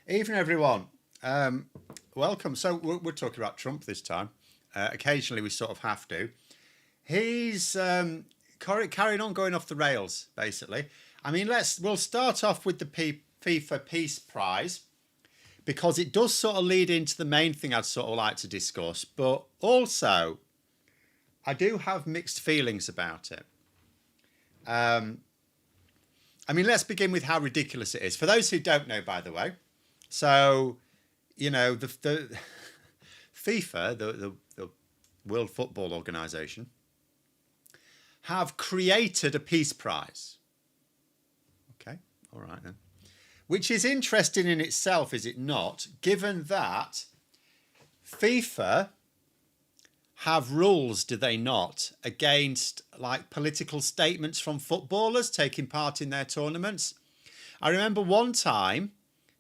Evening, everyone. Welcome. So we're talking about Trump this time. Occasionally, we sort of have to. He's carrying on going off the rails, basically. I mean, we'll start off with the FIFA Peace Prize because it does sort of lead into the main thing I'd sort of like to discuss. But also, I do have mixed feelings about it. I mean, let's begin with how ridiculous it is. For those who don't know, by the way, so the FIFA, the World Football Organization, have created a peace prize. Okay, all right then. Which is interesting in itself, is it not? Given that FIFA have rules, do they not, against like political statements from footballers taking part in their tournaments? I remember one time,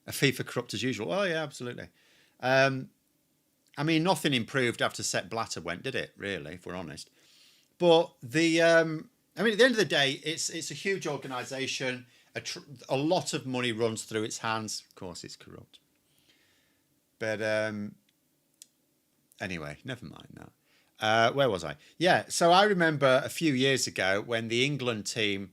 a FIFA corrupt as usual. Oh yeah, absolutely. I mean, nothing improved after Sepp Blatter went, did it? Really, if we're honest. But I mean, at the end of the day, it's a huge organisation. A lot of money runs through its hands. Of course, it's corrupt. But anyway, never mind that. Where was I? Yeah, so I remember a few years ago when the England team,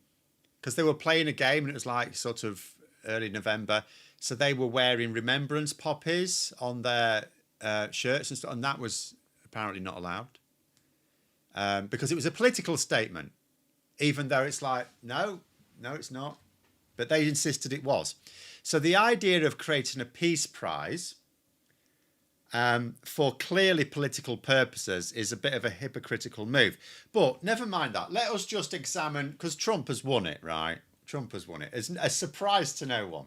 because they were playing a game and it was like sort of early November, so they were wearing remembrance poppies on their shirts and stuff, and that was apparently not allowed because it was a political statement, even though it's like, no, it's not. But they insisted it was. So the idea of creating a peace prize for clearly political purposes is a bit of a hypocritical move. But never mind that. Let us just examine, because Trump has won it, right? Trump has won it. It's a surprise to no one.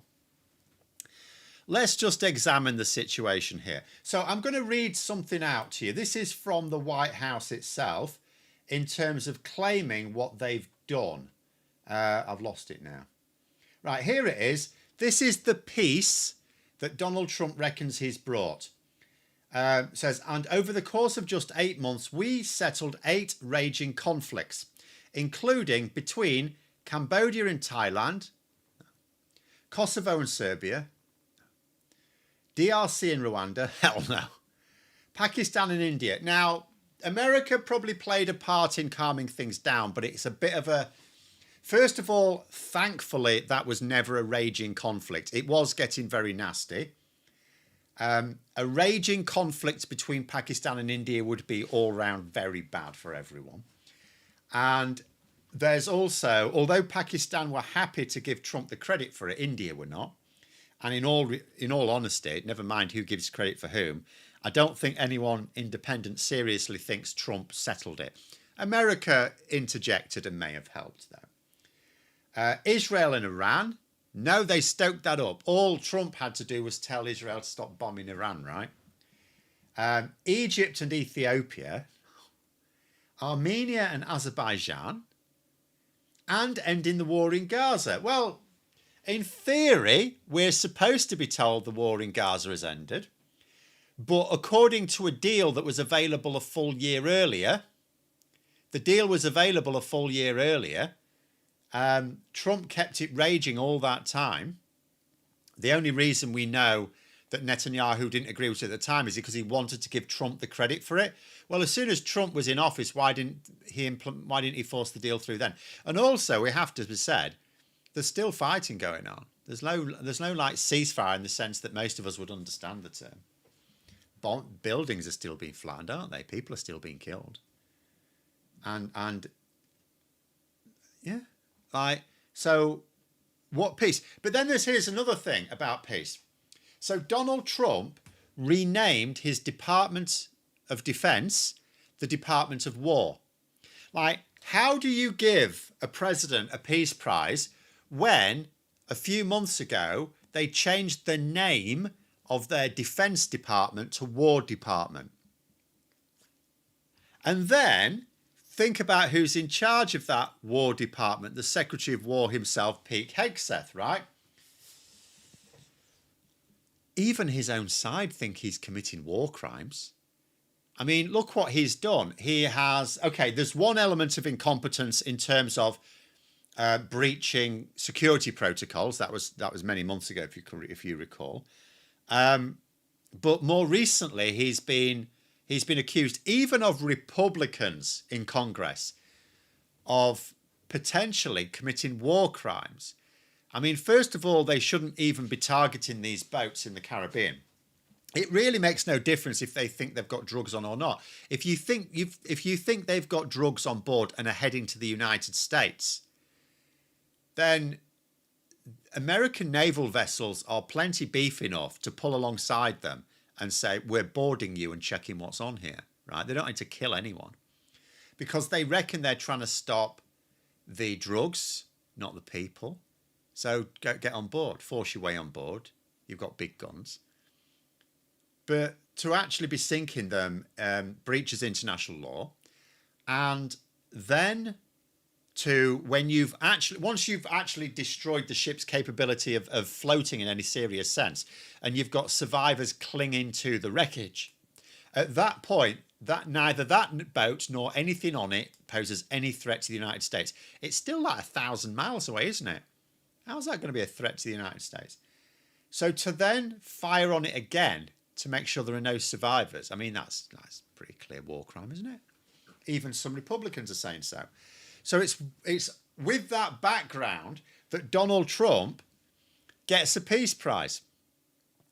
Let's just examine the situation here. So I'm going to read something out to you. This is from the White House itself in terms of claiming what they've done. I've lost it now. Right, here it is. This is the peace that Donald Trump reckons he's brought. Says, and over the course of just 8 months, we settled 8 raging conflicts, including between Cambodia and Thailand, Kosovo and Serbia, DRC and Rwanda, hell no, Pakistan and India. Now, America probably played a part in calming things down, but it's a bit of a... First of all, thankfully, that was never a raging conflict. It was getting very nasty. A raging conflict between Pakistan and India would be all round very bad for everyone. And there's also, although Pakistan were happy to give Trump the credit for it, India were not. And in all honesty, never mind who gives credit for whom, I don't think anyone independent seriously thinks Trump settled it. America interjected and may have helped, though. Israel and Iran, no, they stoked that up. All Trump had to do was tell Israel to stop bombing Iran, right? Egypt and Ethiopia, Armenia and Azerbaijan, and ending the war in Gaza. Well, in theory, we're supposed to be told the war in Gaza has ended. But according to a deal that was available a full year earlier, Trump kept it raging all that time. The only reason we know that Netanyahu didn't agree with it at the time is because he wanted to give Trump the credit for it. Well, as soon as Trump was in office, why didn't he force the deal through then? And also, we have to be said, there's still fighting going on. There's no like ceasefire in the sense that most of us would understand the term. Buildings are still being flattened, aren't they? People are still being killed. And yeah. Like, so what peace? But then here's another thing about peace. So Donald Trump renamed his Department of Defense the Department of War. Like, how do you give a president a peace prize when a few months ago they changed the name of their defense department to War Department? And then think about who's in charge of that War Department, the Secretary of War himself, Pete Hegseth, right? Even his own side think he's committing war crimes. I mean, look what he's done. He has, okay, there's one element of incompetence in terms of breaching security protocols. That was many months ago, if you recall. But more recently, he's been accused even of Republicans in Congress of potentially committing war crimes. I mean, first of all, they shouldn't even be targeting these boats in the Caribbean. It really makes no difference if they think they've got drugs on or not. If you think they've got drugs on board and are heading to the United States, then American naval vessels are plenty beef enough to pull alongside them and say, we're boarding you and checking what's on here, right? They don't need to kill anyone because they reckon they're trying to stop the drugs, not the people. So get on board, force your way on board. You've got big guns. But to actually be sinking them breaches international law. And then once you've actually destroyed the ship's capability of floating in any serious sense, and you've got survivors clinging to the wreckage, at that point, that neither that boat nor anything on it poses any threat to the United States. It's still like 1,000 miles away, isn't it? How's that going to be a threat to the United States? So to then fire on it again to make sure there are no survivors, I mean, that's pretty clear war crime, isn't it? Even some Republicans are saying so. So it's with that background that Donald Trump gets a peace prize.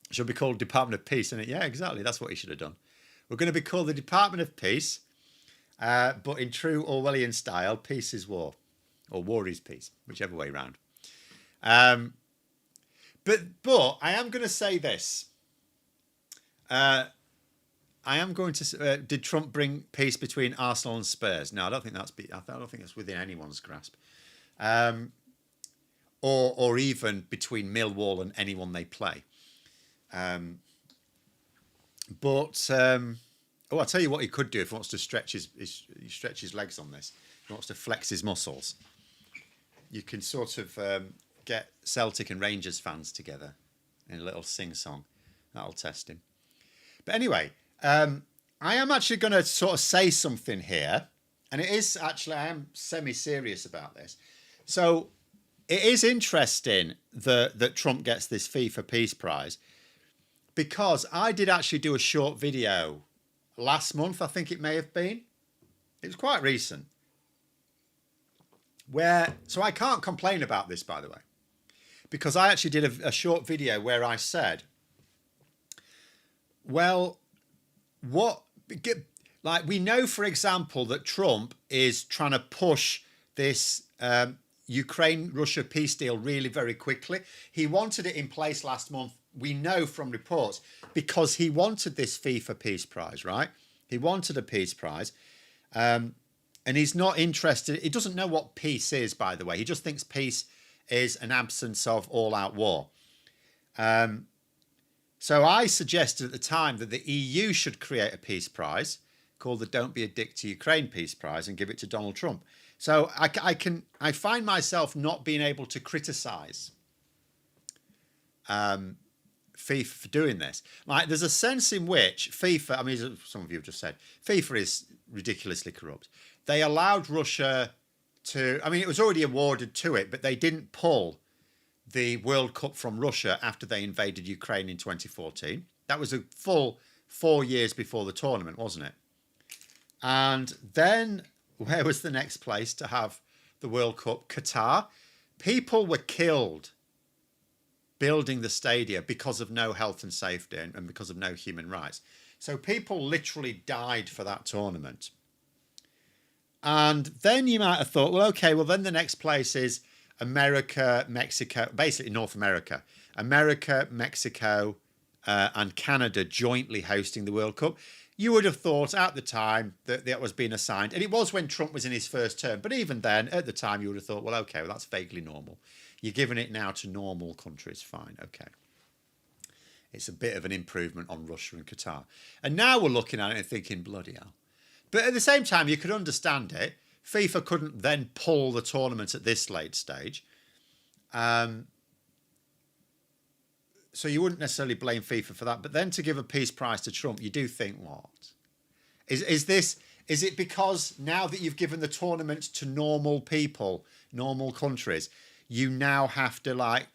It should be called Department of Peace, isn't it? Yeah, exactly. That's what he should have done. We're going to be called the Department of Peace, but in true Orwellian style, peace is war, or war is peace, whichever way round. But I am going to say this. I am going to. Did Trump bring peace between Arsenal and Spurs? No, I don't think that's within anyone's grasp, or even between Millwall and anyone they play. I'll tell you what he could do if he wants to stretch his legs on this. If he wants to flex his muscles. You can sort of get Celtic and Rangers fans together in a little sing-song. That'll test him. But anyway, I am actually going to sort of say something here. And it is actually, I am semi-serious about this. So it is interesting that Trump gets this FIFA Peace Prize, because I did actually do a short video last month, I think it may have been. It was quite recent. So I can't complain about this, by the way, because I actually did a short video where I said, well, we know, for example, that Trump is trying to push this Ukraine-Russia peace deal really very quickly. He wanted it in place last month. We know from reports, because he wanted this FIFA Peace Prize, right? He wanted a peace prize. And he's not interested. He doesn't know what peace is, by the way. He just thinks peace is an absence of all-out war. So I suggested at the time that the EU should create a peace prize called the Don't Be a Dick to Ukraine Peace Prize and give it to Donald Trump. So I find myself not being able to criticise FIFA for doing this. Like, there's a sense in which FIFA, I mean, as some of you have just said, FIFA is ridiculously corrupt. They allowed Russia to, I mean, it was already awarded to it, but they didn't pull the World Cup from Russia after they invaded Ukraine in 2014. That was a full 4 years before the tournament, wasn't it? And then where was the next place to have the World Cup? Qatar. People were killed building the stadia because of no health and safety and because of no human rights. So people literally died for that tournament. And then you might have thought, well, okay, well, then the next place is America, Mexico, basically North America. America, Mexico, and Canada jointly hosting the World Cup. You would have thought at the time that was being assigned, and it was when Trump was in his first term, but even then, at the time, you would have thought, well, okay, well, that's vaguely normal. You're giving it now to normal countries, fine, okay. It's a bit of an improvement on Russia and Qatar. And now we're looking at it and thinking, bloody hell. But at the same time, you could understand it. FIFA couldn't then pull the tournament at this late stage. So you wouldn't necessarily blame FIFA for that. But then to give a peace prize to Trump, you do think, what? Is it because now that you've given the tournament to normal people, normal countries, you now have to like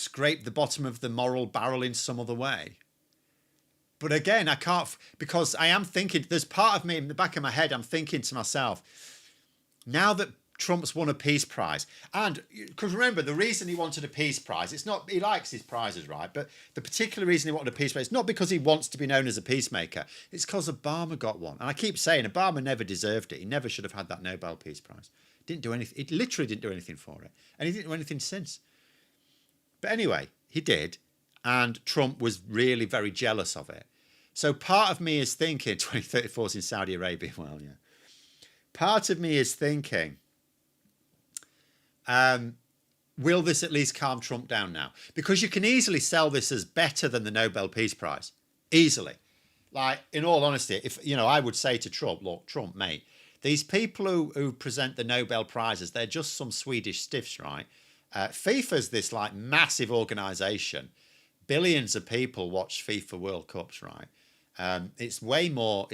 scrape the bottom of the moral barrel in some other way. But again, I can't, because I am thinking, there's part of me in the back of my head, I'm thinking to myself, now that Trump's won a peace prize, and because remember, the reason he wanted a peace prize, it's not, he likes his prizes, right? But the particular reason he wanted a peace prize, it's not because he wants to be known as a peacemaker, it's because Obama got one. And I keep saying, Obama never deserved it. He never should have had that Nobel Peace Prize. Didn't do anything, he literally didn't do anything for it. And he didn't do anything since. But anyway, he did. And Trump was really very jealous of it. So part of me is thinking, 2034 is in Saudi Arabia. Well, yeah. Part of me is thinking, will this at least calm Trump down now? Because you can easily sell this as better than the Nobel Peace Prize. Easily. Like, in all honesty, if, you know, I would say to Trump, look, Trump, mate, these people who present the Nobel Prizes, they're just some Swedish stiffs, right? FIFA's this, like, massive organisation. Billions of people watch FIFA World Cups, right? It's way more,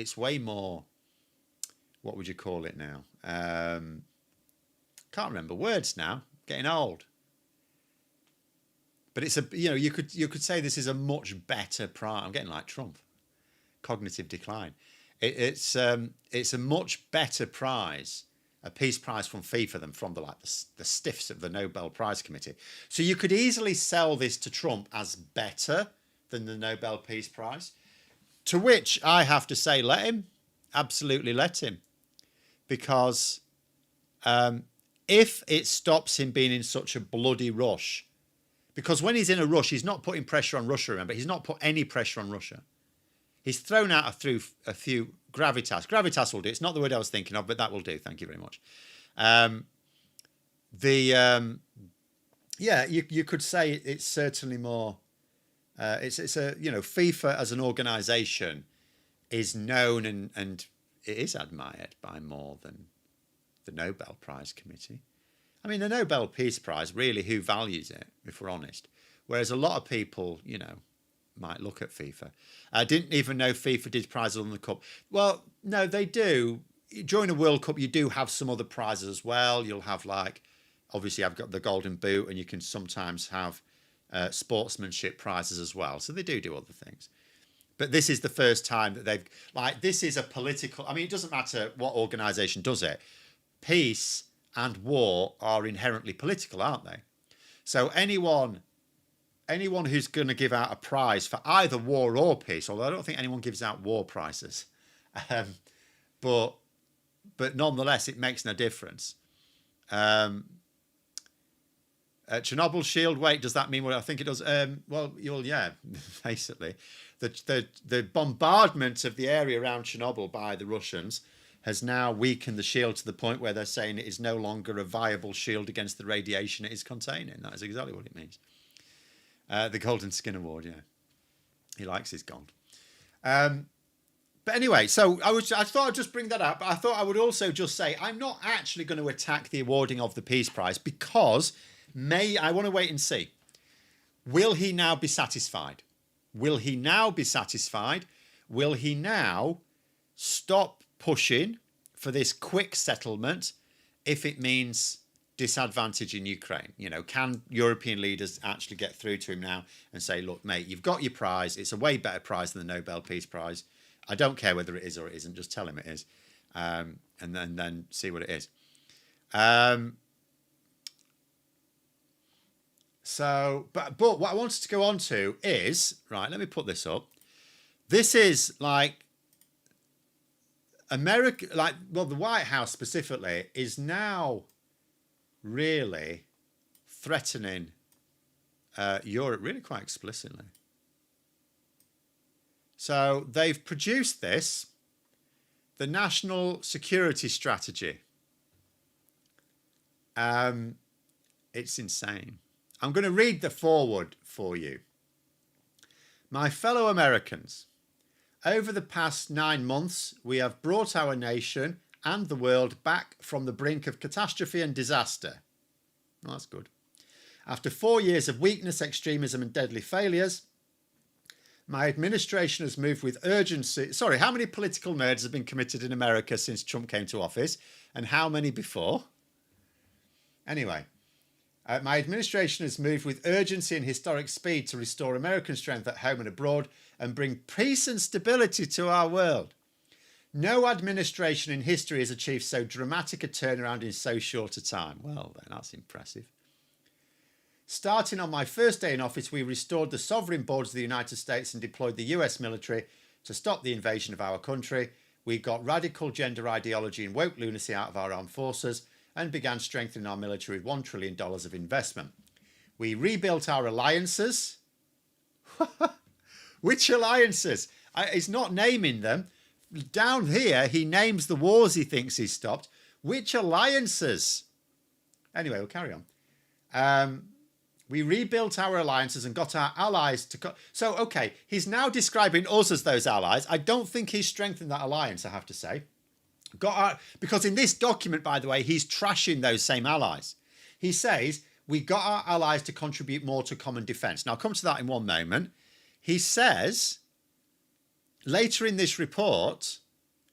what would you call it now? Can't remember words now, getting old. But it's a, you know, you could say this is a much better prize. I'm getting like Trump, cognitive decline. It's a much better prize, a peace prize from FIFA than from the stiffs of the Nobel Prize Committee. So you could easily sell this to Trump as better than the Nobel Peace Prize. To which I have to say, let him. Absolutely let him. Because if it stops him being in such a bloody rush, because when he's in a rush, he's not putting pressure on Russia, remember? He's not put any pressure on Russia. He's thrown out a few gravitas. Gravitas will do. It's not the word I was thinking of, but that will do. Thank you very much. Yeah, you could say it's certainly more... it's a, you know, FIFA as an organisation is known and it is admired by more than the Nobel Prize Committee. I mean, the Nobel Peace Prize, really, who values it, if we're honest? Whereas a lot of people, you know, might look at FIFA. I didn't even know FIFA did prizes on the cup. Well, no, they do. During a World Cup, you do have some other prizes as well. You'll have, like, obviously I've got the Golden Boot, and you can sometimes have sportsmanship prizes as well. So they do other things. But this is the first time that they've, like, this is a political, I mean, it doesn't matter what organisation does it. Peace and war are inherently political, aren't they? So anyone who's going to give out a prize for either war or peace, although I don't think anyone gives out war prizes, but nonetheless, it makes no difference. Chernobyl shield weight, does that mean what I think it does? Well, yeah, basically. The bombardment of the area around Chernobyl by the Russians has now weakened the shield to the point where they're saying it is no longer a viable shield against the radiation it is containing. That is exactly what it means. The Golden Skin Award, yeah. He likes his gold. But anyway, so I thought I'd just bring that up. But I thought I would also just say I'm not actually going to attack the awarding of the Peace Prize because I want to wait and see. Will he now be satisfied? Will he now be satisfied? Will he now stop pushing for this quick settlement if it means disadvantage in Ukraine? You know, can European leaders actually get through to him now and say, look, mate, you've got your prize. It's a way better prize than the Nobel Peace Prize. I don't care whether it is or it isn't. Just tell him it is. And then see what it is. So, but what I wanted to go on to is, right, let me put this up. This is like America, like, well, the White House specifically is now really threatening Europe really quite explicitly. So they've produced this, the National Security Strategy. It's insane. I'm going to read the foreword for you. My fellow Americans, over the past 9 months, we have brought our nation and the world back from the brink of catastrophe and disaster. Well, that's good. After 4 years of weakness, extremism, and deadly failures, my administration has moved with urgency. Sorry, how many political murders have been committed in America since Trump came to office? And how many before? Anyway, My administration has moved with urgency and historic speed to restore American strength at home and abroad and bring peace and stability to our world. No administration in history has achieved so dramatic a turnaround in so short a time. Well, then, that's impressive. Starting on my first day in office, we restored the sovereign borders of the United States and deployed the US military to stop the invasion of our country. We got radical gender ideology and woke lunacy out of our armed forces and began strengthening our military with $1 trillion of investment. We rebuilt our alliances. Which alliances? He's not naming them. Down here, he names the wars he thinks he's stopped. Which alliances? Anyway, we'll carry on. We rebuilt our alliances and got our allies to... So, okay, he's now describing us as those allies. I don't think he's strengthened that alliance, I have to say. Because in this document, by the way, he's trashing those same allies. He says, we got our allies to contribute more to common defence. Now, I'll come to that in one moment. He says, later in this report,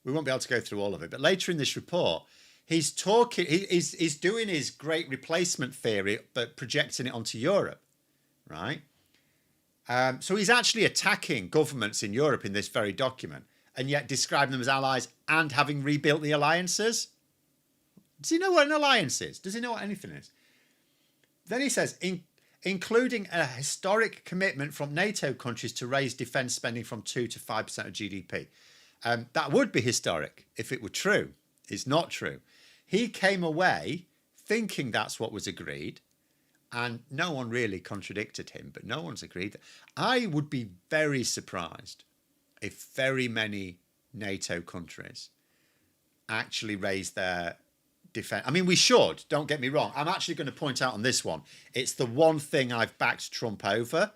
we won't be able to go through all of it, but later in this report, he's doing his great replacement theory, but projecting it onto Europe, right? So he's actually attacking governments in Europe in this very document, and yet describing them as allies and having rebuilt the alliances. Does he know what an alliance is? Does he know what anything is? Then he says, including a historic commitment from NATO countries to raise defence spending from 2 to 5% of GDP. That would be historic if it were true. It's not true. He came away thinking that's what was agreed, and no one really contradicted him, but no one's agreed. I would be very surprised if very many NATO countries actually raised their defence. I mean, we should, don't get me wrong. I'm actually going to point out on this one, it's the one thing I've backed Trump over.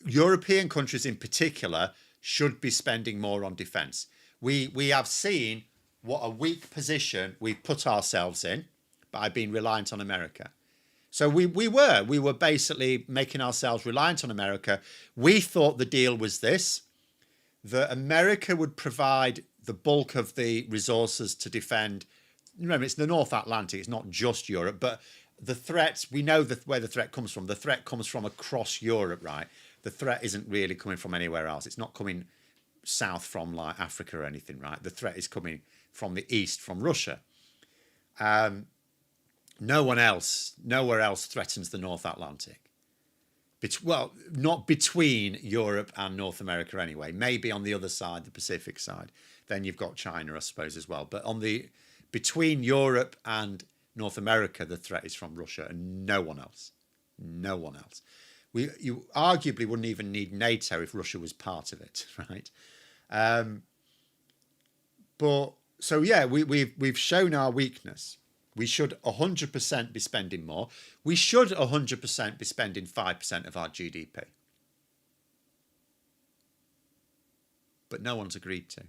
European countries in particular should be spending more on defence. We have seen what a weak position we've put ourselves in by being reliant on America. So we were basically making ourselves reliant on America. We thought the deal was this, that America would provide the bulk of the resources to defend. Remember, it's the North Atlantic. It's not just Europe, but the threats, we know where the threat comes from. The threat comes from across Europe, right? The threat isn't really coming from anywhere else. It's not coming south from like Africa or anything, right? The threat is coming from the east, from Russia. Nowhere else threatens the North Atlantic. Well, not between Europe and North America anyway. Maybe on the other side, the Pacific side. Then you've got China, I suppose, as well. But between Europe and North America, the threat is from Russia and no one else. No one else. You arguably wouldn't even need NATO if Russia was part of it, right? But so yeah, we've shown our weakness. We should 100% be spending more. We should 100% be spending 5% of our GDP. But no one's agreed to.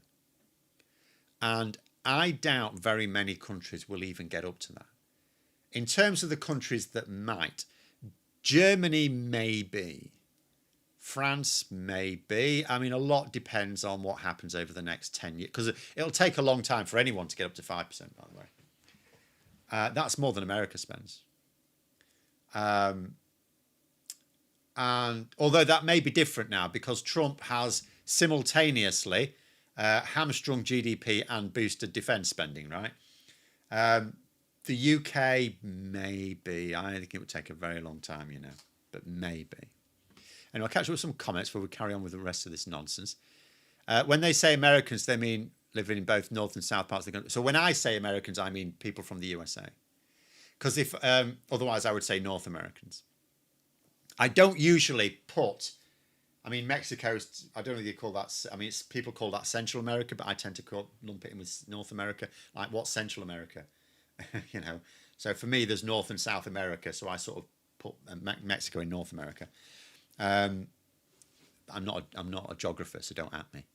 And I doubt very many countries will even get up to that. In terms of the countries that might, Germany maybe, France maybe. I mean, a lot depends on what happens over the next 10 years, because it'll take a long time for anyone to get up to 5%, by the way. That's more than America spends. And although that may be different now because Trump has simultaneously hamstrung GDP and boosted defence spending, right? The UK, maybe. I think it would take a very long time, you know, but maybe. Anyway, I'll catch up with some comments before we carry on with the rest of this nonsense. When they say Americans, they mean living in both north and south parts of the country. So when I say Americans, I mean people from the USA. Because if otherwise I would say North Americans. I don't usually put, I mean, Mexico's, I don't know if you call that, I mean, people call that Central America, but I tend to lump it in with North America. Like, what's Central America? You know, so for me, there's North and South America. So I sort of put Mexico in North America. I'm not a geographer, so don't at me.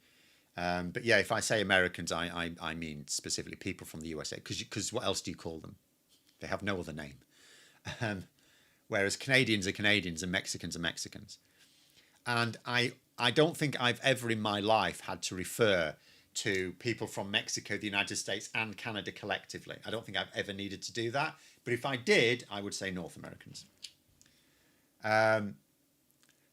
But yeah, if I say Americans, I mean specifically people from the USA, because what else do you call them? They have no other name. Whereas Canadians are Canadians and Mexicans are Mexicans. And I don't think I've ever in my life had to refer to people from Mexico, the United States and Canada collectively. I don't think I've ever needed to do that But if I did, I would say North Americans. Then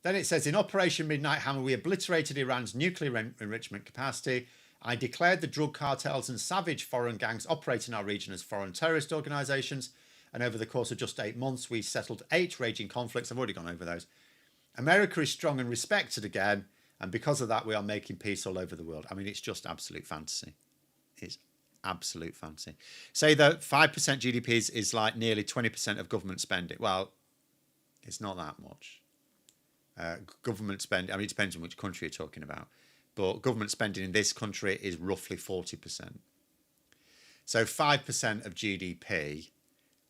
it says, in Operation Midnight Hammer, we obliterated Iran's nuclear enrichment capacity. I declared the drug cartels and savage foreign gangs operating our region as foreign terrorist organisations. And over the course of just 8 months, we settled 8 raging conflicts. I've already gone over those. America is strong and respected again. And because of that, we are making peace all over the world. I mean, it's just absolute fantasy. It's absolute fantasy. Say that 5% GDP is like nearly 20% of government spending. Well, it's not that much. Government spending, I mean, it depends on which country you're talking about. But government spending in this country is roughly 40%. So 5% of GDP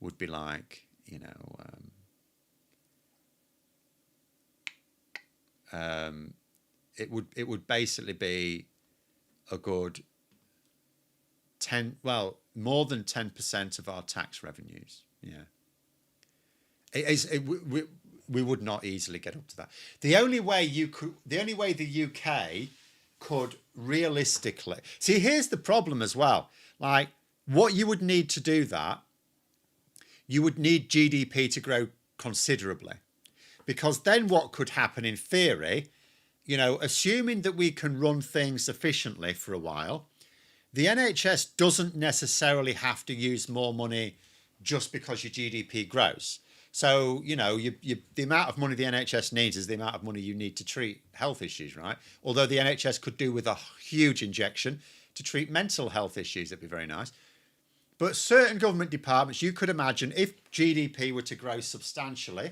would be like, you know, it would basically be a good more than 10% of our tax revenues. Yeah, we would not easily get up to that. The only way the UK could realistically see, here's the problem as well. Like, what you would need to do that, you would need GDP to grow considerably, because then what could happen in theory, you know, assuming that we can run things efficiently for a while, the NHS doesn't necessarily have to use more money just because your GDP grows. So, you know, the amount of money the NHS needs is the amount of money you need to treat health issues, right? Although the NHS could do with a huge injection to treat mental health issues, that'd be very nice. But certain government departments, you could imagine if GDP were to grow substantially,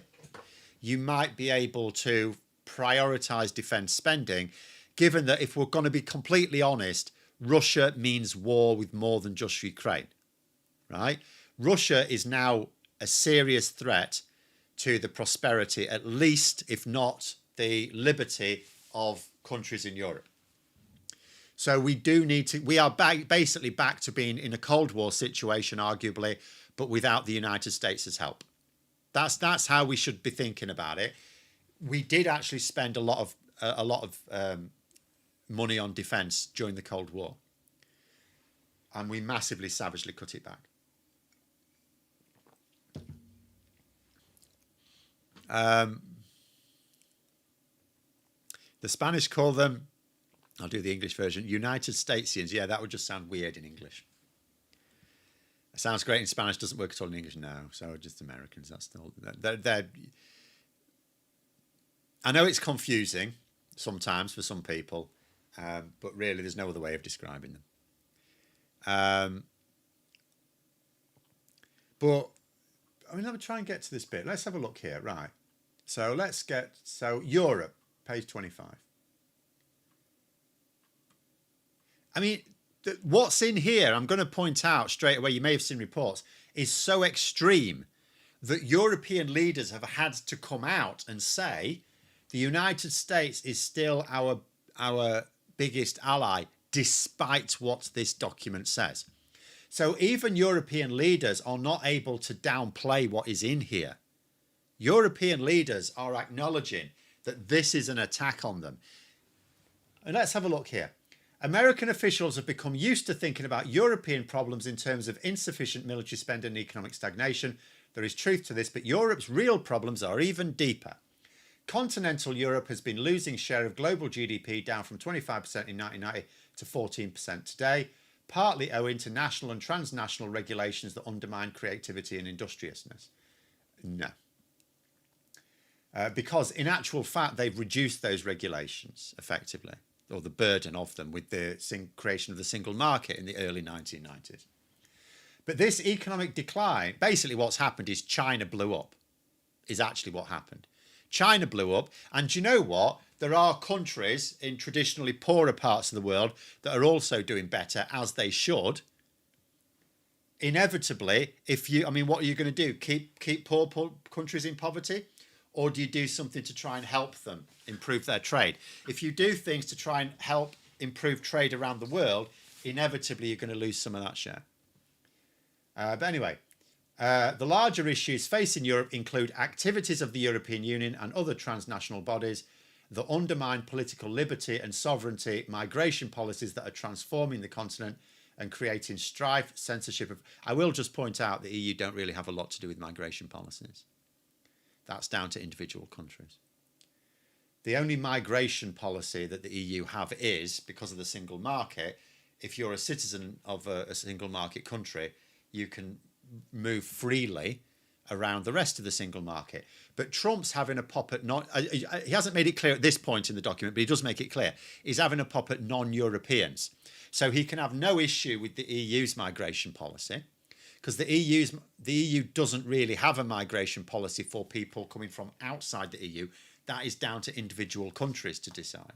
you might be able to prioritise defence spending, given that, if we're going to be completely honest, Russia means war with more than just Ukraine, right? Russia is now a serious threat to the prosperity, at least, if not the liberty, of countries in Europe. So we are basically back to being in a Cold War situation, arguably, but without the United States' help. That's how we should be thinking about it. We did actually spend a lot of money on defence during the Cold War, and we massively, savagely cut it back. The Spanish call them, I'll do the English version, United Statesians. Yeah, that would just sound weird in English. It sounds great in Spanish, doesn't work at all in English. No, so just Americans. That's still they're I know it's confusing sometimes for some people, but really there's no other way of describing them. But I mean, let me try and get to this bit. Let's have a look here. Right. So Europe, page 25. I mean, what's in here, I'm going to point out straight away, you may have seen reports, is so extreme that European leaders have had to come out and say the United States is still our biggest ally, despite what this document says. So even European leaders are not able to downplay what is in here. European leaders are acknowledging that this is an attack on them. And let's have a look here. American officials have become used to thinking about European problems in terms of insufficient military spending and economic stagnation. There is truth to this, but Europe's real problems are even deeper. Continental Europe has been losing share of global GDP, down from 25% in 1990 to 14% today, partly owing to national and transnational regulations that undermine creativity and industriousness. No. Because in actual fact, they've reduced those regulations effectively, or the burden of them, with the creation of the single market in the early 1990s. But this economic decline, basically what's happened is China blew up, is actually what happened. China blew up, and you know what? There are countries in traditionally poorer parts of the world that are also doing better, as they should. Inevitably, what are you going to do? Keep poor countries in poverty? Or do you do something to try and help them improve their trade? If you do things to try and help improve trade around the world, inevitably you're going to lose some of that share. But anyway, the larger issues facing Europe include activities of the European Union and other transnational bodies that undermine political liberty and sovereignty, migration policies that are transforming the continent, and creating strife, censorship. I will just point out the EU don't really have a lot to do with migration policies. That's down to individual countries. The only migration policy that the EU have is, because of the single market, if you're a citizen of a single market country, you can move freely around the rest of the single market. But Trump's having a pop at he hasn't made it clear at this point in the document, but he does make it clear. He's having a pop at non-Europeans. So he can have no issue with the EU's migration policy, because the EU doesn't really have a migration policy for people coming from outside the EU. That is down to individual countries to decide.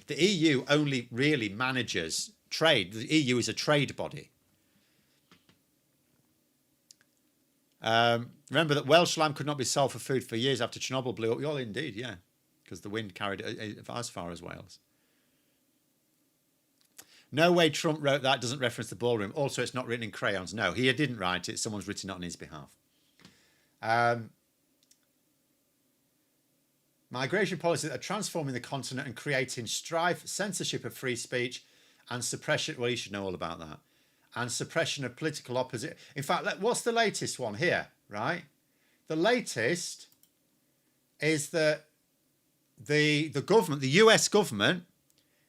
The EU only really manages trade. The EU is a trade body. Remember that Welsh lamb could not be sold for food for years after Chernobyl blew up. Well, indeed, yeah, because the wind carried it as far as Wales. No way Trump wrote that. Doesn't reference the ballroom. Also, it's not written in crayons. No, he didn't write it. Someone's written it on his behalf. Migration policies that are transforming the continent and creating strife, censorship of free speech, and suppression. Well, you should know all about that. And suppression of political opposition. In fact, what's the latest one here, right? The latest is that the government, the US government,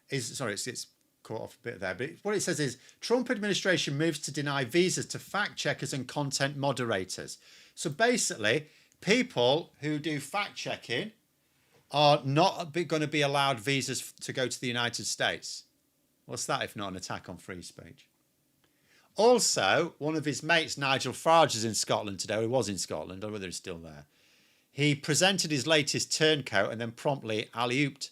is, sorry, it's caught off a bit there, but what it says is, Trump administration moves to deny visas to fact checkers and content moderators. So basically, people who do fact checking are not going to be allowed visas to go to the United States. What's that if not an attack on free speech? Also, one of his mates, Nigel Farage, is in Scotland today. He was in Scotland, or whether he's still there. He presented his latest turncoat and then promptly alley-ooped.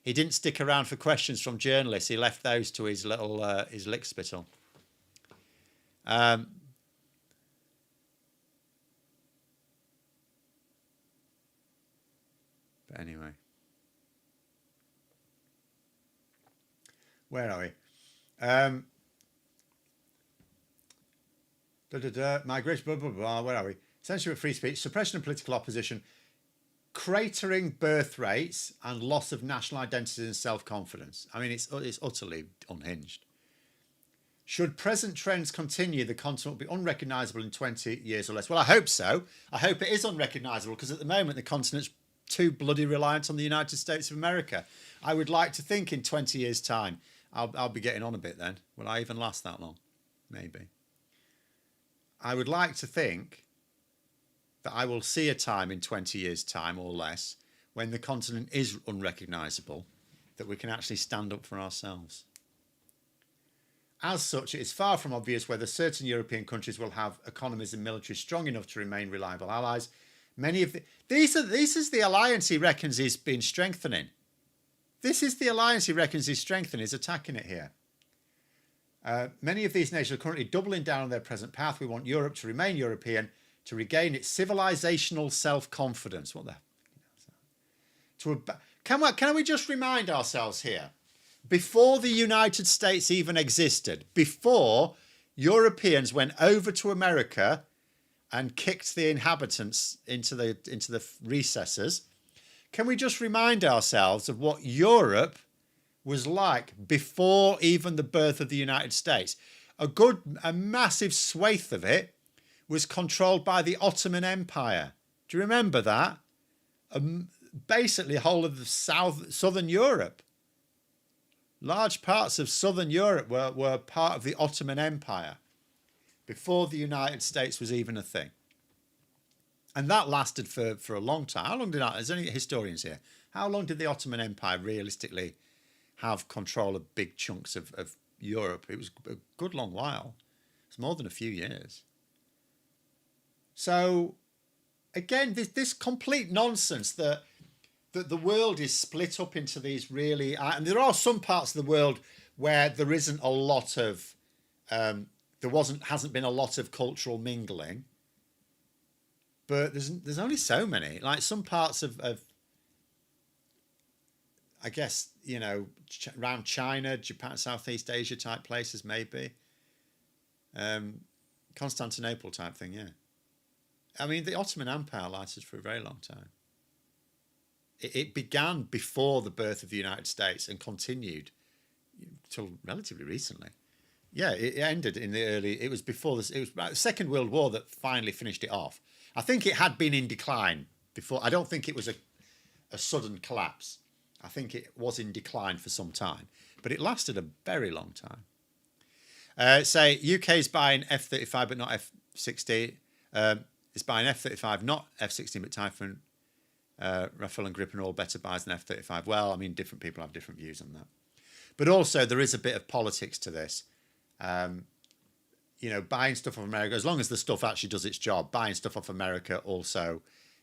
He didn't stick around for questions from journalists. He left those to his little his lickspittle. But anyway, where are we? Migration, blah, blah, blah. Where are we? Censorship of free speech, suppression of political opposition, cratering birth rates, and loss of national identity and self-confidence. I mean, it's utterly unhinged. Should present trends continue, the continent will be unrecognisable in 20 years or less. Well, I hope so. I hope it is unrecognisable, because at the moment the continent's too bloody reliant on the United States of America. I would like to think in 20 years' time, I'll be getting on a bit then. Will I even last that long? Maybe. I would like to think that I will see a time in 20 years' time or less when the continent is unrecognisable, that we can actually stand up for ourselves. As such, it is far from obvious whether certain European countries will have economies and military strong enough to remain reliable allies. Many of these is the alliance he reckons he's been strengthening. This is the alliance he reckons he's strengthening. He's attacking it here. Many of these nations are currently doubling down on their present path. We want Europe to remain European, to regain its civilizational self-confidence. What the hell is that? Can we just remind ourselves here? Before the United States even existed, before Europeans went over to America and kicked the inhabitants into the recesses, can we just remind ourselves of what Europe was like before even the birth of the United States? A massive swathe of it was controlled by the Ottoman Empire. Do you remember that? Basically, the whole of the southern Europe. Large parts of southern Europe were part of the Ottoman Empire before the United States was even a thing. And that lasted for a long time. How long did that? There's only historians here. How long did the Ottoman Empire realistically have control of big chunks of Europe? It was a good long while. It's more than a few years. So, again, this complete nonsense that the world is split up into these really... and there are some parts of the world where there isn't a lot of... hasn't been a lot of cultural mingling. But there's only so many. Like some parts of I guess, around China, Japan, Southeast Asia type places, maybe. Constantinople type thing, yeah. I mean, the Ottoman Empire lasted for a very long time. It began before the birth of the United States and continued till relatively recently. Yeah, it ended in the early. It was before this. It was about the Second World War that finally finished it off. I think it had been in decline before. I don't think it was a sudden collapse. I think it was in decline for some time, but it lasted a very long time. Say UK's buying F-35 but not F-16. It's buying F-35, not F-16 but Typhoon, Rafale and Gripen are all better buys than F-35. Well, I mean, different people have different views on that. But also there is a bit of politics to this. Buying stuff off America, as long as the stuff actually does its job, buying stuff off America also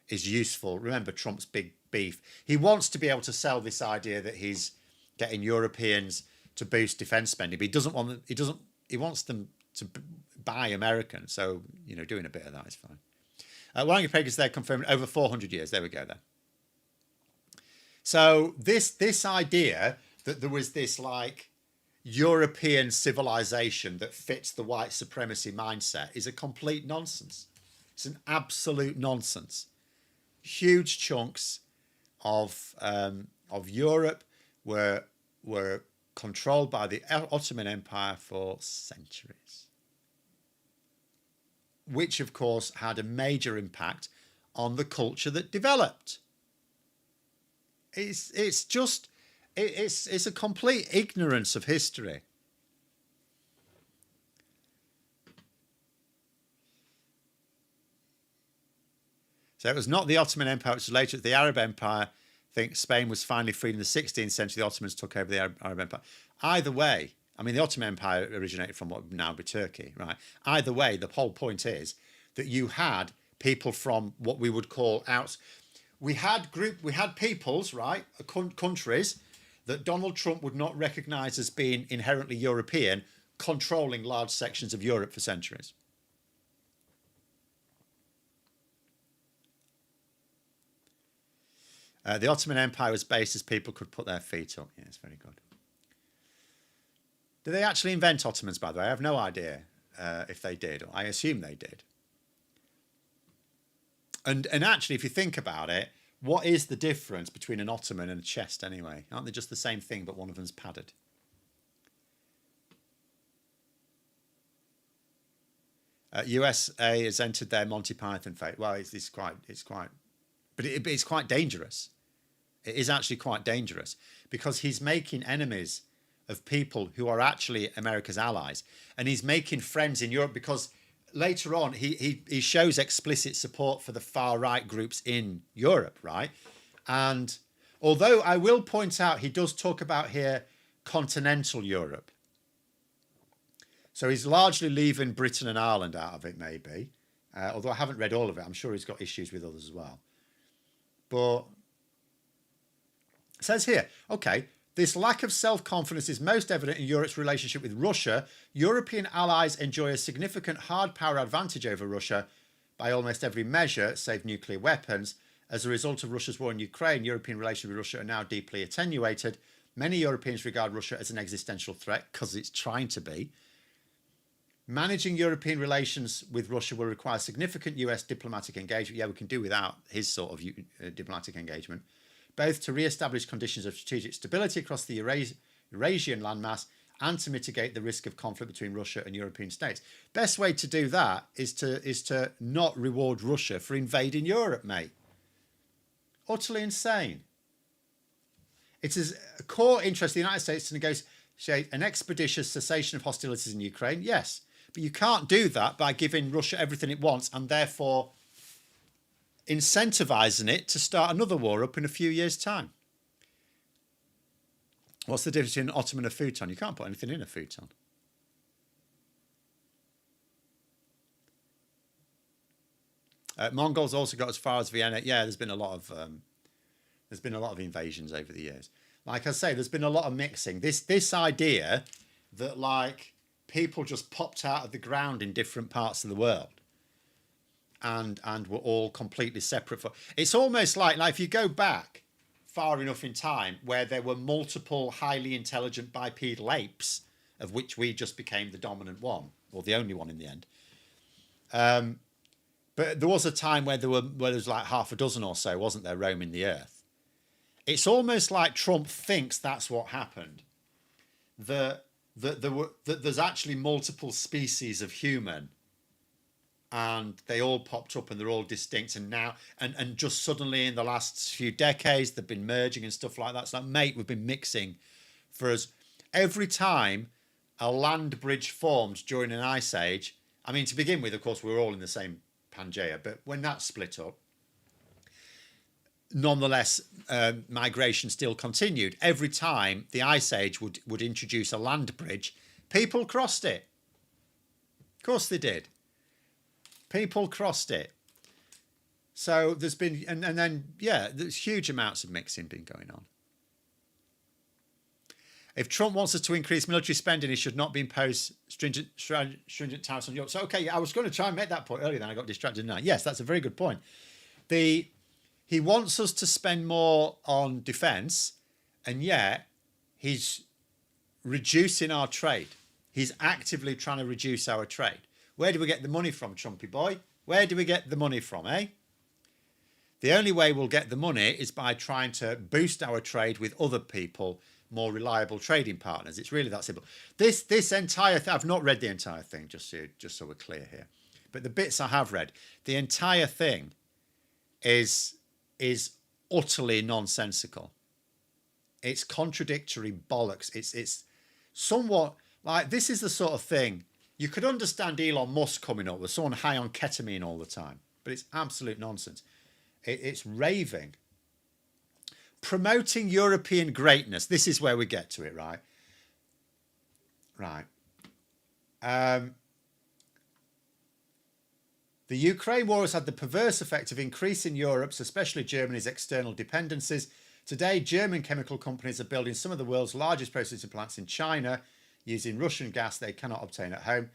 is useful. Remember Trump's big beef. He wants to be able to sell this idea that he's getting Europeans to boost defence spending, but he doesn't want them, he wants them to buy American. So, doing a bit of that is fine. Warren Pegasus there confirmed over 400 years. There we go then. So this idea that there was this like European civilization that fits the white supremacy mindset is a complete nonsense. It's an absolute nonsense. Huge chunks of Europe were controlled by the Ottoman Empire for centuries, which of course had a major impact on the culture that developed. It's a complete ignorance of history. So it was not the Ottoman Empire, which was later the Arab Empire. I think Spain was finally freed in the 16th century. The Ottomans took over the Arab Empire. Either way, I mean, the Ottoman Empire originated from what would now be Turkey, right? Either way, the whole point is that you had people from what we would call we had peoples, right? Countries that Donald Trump would not recognise as being inherently European, controlling large sections of Europe for centuries. The Ottoman Empire was based as people could put their feet up. Yeah, it's very good. Did they actually invent Ottomans, by the way? I have no idea if they did. I assume they did. And actually, if you think about it, what is the difference between an Ottoman and a chest anyway? Aren't they just the same thing, but one of them's padded? USA has entered their Monty Python fate. Well, it's quite, but it's quite dangerous. It is actually quite dangerous because he's making enemies of people who are actually America's allies, and he's making friends in Europe because later on he shows explicit support for the far right groups in Europe, right? And although I will point out he does talk about here continental Europe, so he's largely leaving Britain and Ireland out of it, maybe. Although I haven't read all of it, I'm sure he's got issues with others as well. But it says here, okay, this lack of self-confidence is most evident in Europe's relationship with Russia. European allies enjoy a significant hard power advantage over Russia by almost every measure, save nuclear weapons. As a result of Russia's war in Ukraine, European relations with Russia are now deeply attenuated. Many Europeans regard Russia as an existential threat because it's trying to be. Managing European relations with Russia will require significant US diplomatic engagement. Yeah, we can do without his sort of diplomatic engagement, both to re-establish conditions of strategic stability across the Eurasian landmass and to mitigate the risk of conflict between Russia and European states. Best way to do that is to not reward Russia for invading Europe, mate. Utterly insane. It is a core interest of the United States to negotiate an expeditious cessation of hostilities in Ukraine. Yes, but you can't do that by giving Russia everything it wants and therefore incentivizing it to start another war up in a few years' time. What's the difference between an Ottoman and a futon? You can't put anything in a futon. Mongols also got as far as Vienna. Yeah, there's been a lot of invasions over the years. Like I say, there's been a lot of mixing. This idea that like people just popped out of the ground in different parts of the world and were all completely separate. It's almost like if you go back far enough in time where there were multiple highly intelligent bipedal apes, of which we just became the dominant one, or the only one in the end. But there was a time where there was like half a dozen or so, wasn't there, roaming the earth. It's almost like Trump thinks that's what happened. That that there's actually multiple species of human, and they all popped up and they're all distinct, and now and just suddenly in the last few decades they've been merging and stuff like that. It's like, mate, we've been mixing for us. Every time a land bridge formed during an ice age, I mean, to begin with, of course, we were all in the same Pangaea, but when that split up, nonetheless, migration still continued. Every time the ice age would introduce a land bridge, people crossed it. Of course they did. People crossed it. So there's been, and then, yeah, there's huge amounts of mixing been going on. If Trump wants us to increase military spending, he should not be imposed stringent tariffs on Europe. So, okay, I was going to try and make that point earlier, then I got distracted now. Yes, that's a very good point. He wants us to spend more on defence, and yet he's reducing our trade. He's actively trying to reduce our trade. Where do we get the money from, Trumpy boy? Where do we get the money from, eh? The only way we'll get the money is by trying to boost our trade with other people, more reliable trading partners. It's really that simple. This entire thing, I've not read the entire thing, just so we're clear here, but the bits I have read, the entire thing is utterly nonsensical. It's contradictory bollocks. It's somewhat like, this is the sort of thing you could understand Elon Musk coming up with someone high on ketamine all the time, but it's absolute nonsense. It's raving. Promoting European greatness. This is where we get to it, right? Right. The Ukraine war has had the perverse effect of increasing Europe's, especially Germany's, external dependencies. Today, German chemical companies are building some of the world's largest processing plants in China using Russian gas they cannot obtain at home.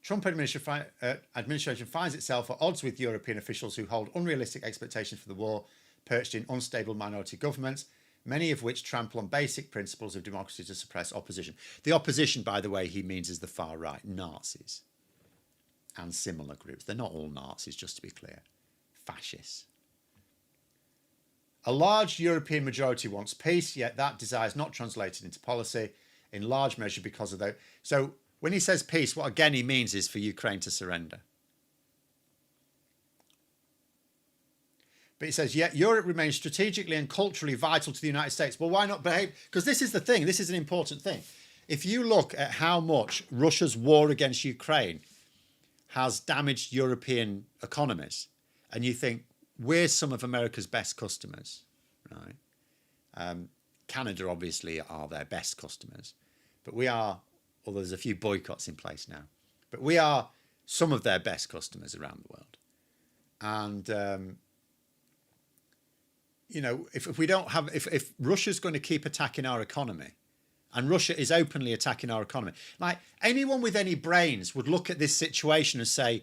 Trump administration finds itself at odds with European officials who hold unrealistic expectations for the war, perched in unstable minority governments, many of which trample on basic principles of democracy to suppress opposition. The opposition, by the way, he means is the far right, Nazis and similar groups. They're not all Nazis, just to be clear. Fascists. A large European majority wants peace, yet that desire is not translated into policy in large measure because of that. So when he says peace, what again he means is for Ukraine to surrender. But he says, yet Europe remains strategically and culturally vital to the United States. Well, why not behave? Because this is the thing. This is an important thing. If you look at how much Russia's war against Ukraine has damaged European economies, and you think, we're some of America's best customers, right? Canada obviously are their best customers, but we are, although there's a few boycotts in place now, but we are some of their best customers around the world. And, you know, if we don't have, if Russia's going to keep attacking our economy, and Russia is openly attacking our economy, like anyone with any brains would look at this situation and say,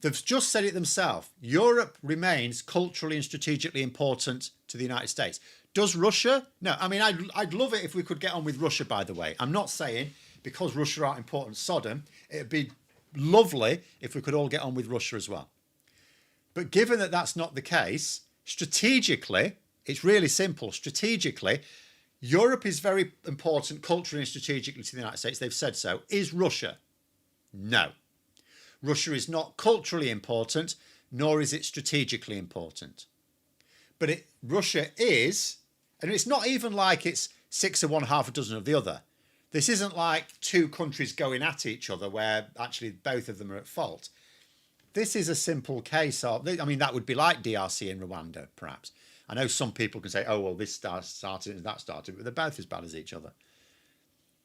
they've just said it themselves, Europe remains culturally and strategically important to the United States. Does Russia? No, I mean, I'd love it if we could get on with Russia, by the way. I'm not saying because Russia aren't important Sodom, it'd be lovely if we could all get on with Russia as well. But given that that's not the case, strategically, it's really simple. Strategically, Europe is very important culturally and strategically to the United States. They've said so. Is Russia? No. Russia is not culturally important, nor is it strategically important. But Russia is, and it's not even like it's 6 of one, half a dozen of the other. This isn't like two countries going at each other where actually both of them are at fault. This is a simple case of, I mean, that would be like DRC and Rwanda, perhaps. I know some people can say, oh, well, this started and that started, but they're both as bad as each other.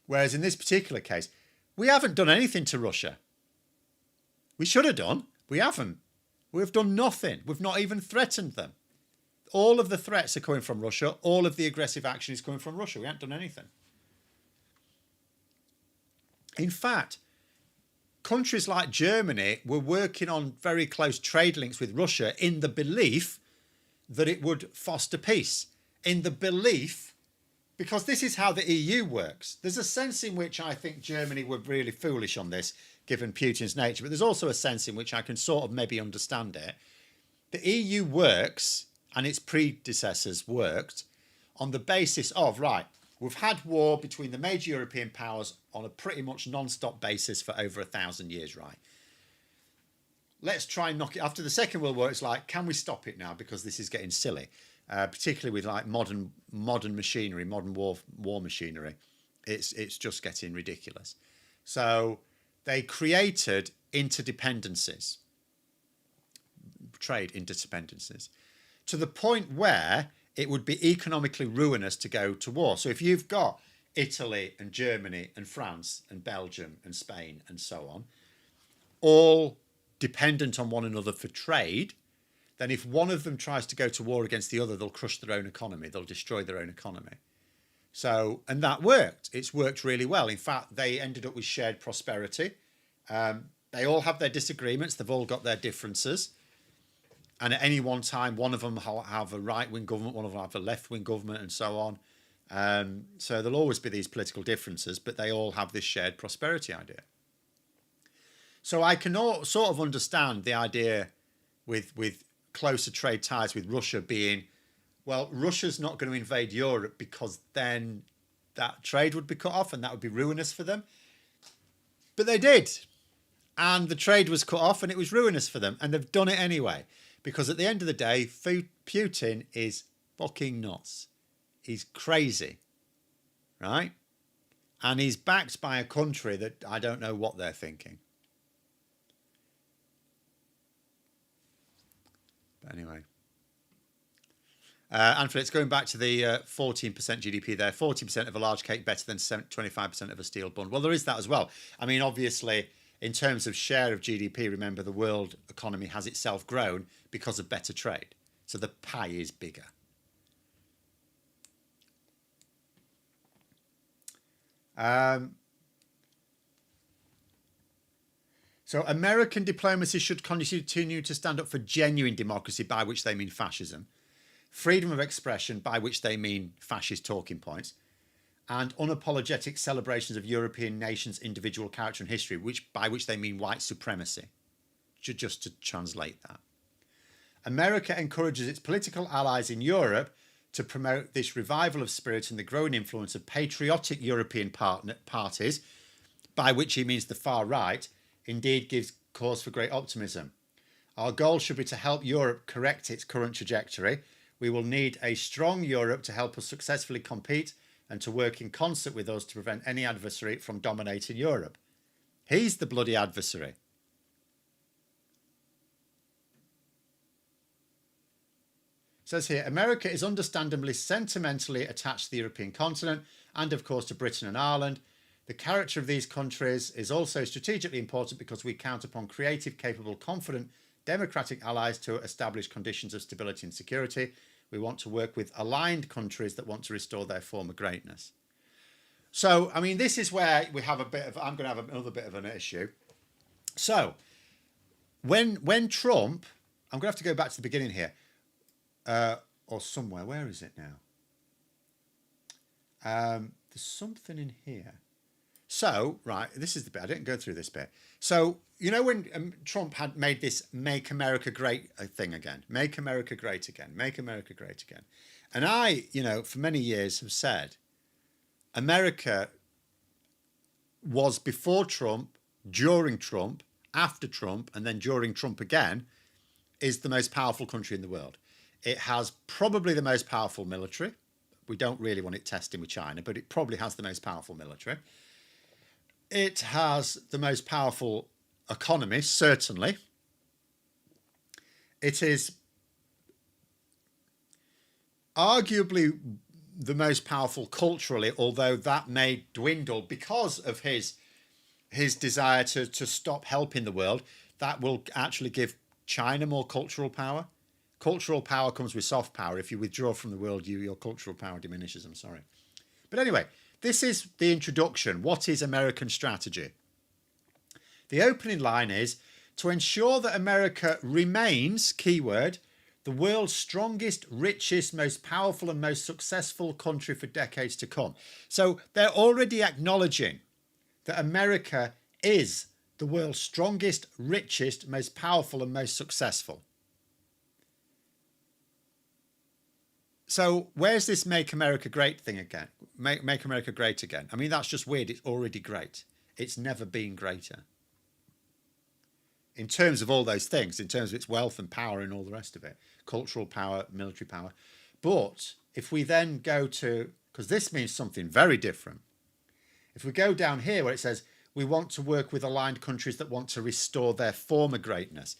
Whereas in this particular case, we haven't done anything to Russia. We should have done. We haven't. We've done nothing. We've not even threatened them. All of the threats are coming from Russia. All of the aggressive action is coming from Russia. We haven't done anything. In fact, countries like Germany were working on very close trade links with Russia in the belief that it would foster peace. In the belief, because this is how the EU works. There's a sense in which I think Germany were really foolish on this, given Putin's nature, but there's also a sense in which I can sort of maybe understand it. The EU works, and its predecessors worked, on the basis of, right, we've had war between the major European powers on a pretty much non-stop basis for over 1,000 years, right? Let's try and knock it. After the Second World War, it's like, can we stop it now? Because this is getting silly, particularly with like modern machinery, modern war machinery. It's just getting ridiculous. So they created interdependencies, trade interdependencies, to the point where it would be economically ruinous to go to war. So if you've got Italy and Germany and France and Belgium and Spain and so on, all dependent on one another for trade, then if one of them tries to go to war against the other, they'll crush their own economy. They'll destroy their own economy. So, and that worked. It's worked really well. In fact, they ended up with shared prosperity. They all have their disagreements. They've all got their differences. And at any one time, one of them will have a right-wing government, one of them will have a left-wing government, and so on. So there'll always be these political differences, but they all have this shared prosperity idea. So I can sort of understand the idea with closer trade ties with Russia being, well, Russia's not going to invade Europe because then that trade would be cut off and that would be ruinous for them. But they did. And the trade was cut off and it was ruinous for them. And they've done it anyway. Because at the end of the day, Putin is fucking nuts. He's crazy. Right? And he's backed by a country that I don't know what they're thinking. But anyway. Anthony, it's going back to the 14% GDP there. 40% of a large cake better than 25% of a steel bun. Well, there is that as well. I mean, obviously, in terms of share of GDP, remember the world economy has itself grown because of better trade. So the pie is bigger. So American diplomacy should continue to stand up for genuine democracy, by which they mean fascism, freedom of expression, by which they mean fascist talking points, and unapologetic celebrations of European nations' individual character and history, by which they mean white supremacy, just to translate that. America encourages its political allies in Europe to promote this revival of spirit and the growing influence of patriotic European parties, by which he means the far right, indeed gives cause for great optimism. Our goal should be to help Europe correct its current trajectory. We will need a strong Europe to help us successfully compete and to work in concert with us to prevent any adversary from dominating Europe. He's the bloody adversary. It says here, America is understandably sentimentally attached to the European continent and, of course, to Britain and Ireland. The character of these countries is also strategically important because we count upon creative, capable, confident, democratic allies to establish conditions of stability and security. We want to work with aligned countries that want to restore their former greatness. So, I mean, this is where we have a bit of, I'm going to have another bit of an issue. So, when Trump, I'm going to have to go back to the beginning here, or somewhere, where is it now? There's something in here. So, right, this is the bit, I didn't go through this bit. So, you know when Trump had made this Make America Great thing again, Make America Great Again, Make America Great Again. And I, for many years have said, America was before Trump, during Trump, after Trump, and then during Trump again, is the most powerful country in the world. It has probably the most powerful military. We don't really want it testing with China, but it probably has the most powerful military. It has the most powerful economy, certainly. It is arguably the most powerful culturally, although that may dwindle because of his desire to stop helping the world. That will actually give China more cultural power. Cultural power comes with soft power. If you withdraw from the world, your cultural power diminishes. I'm sorry. But anyway, this is the introduction. What is American strategy? The opening line is, to ensure that America remains, keyword, the world's strongest, richest, most powerful and most successful country for decades to come. So they're already acknowledging that America is the world's strongest, richest, most powerful and most successful. So where's this Make America Great thing again? Make America Great again. I mean, that's just weird. It's already great. It's never been greater. In terms of all those things, in terms of its wealth and power and all the rest of it, cultural power, military power. But if we then go to, because this means something very different. If we go down here where it says, we want to work with aligned countries that want to restore their former greatness.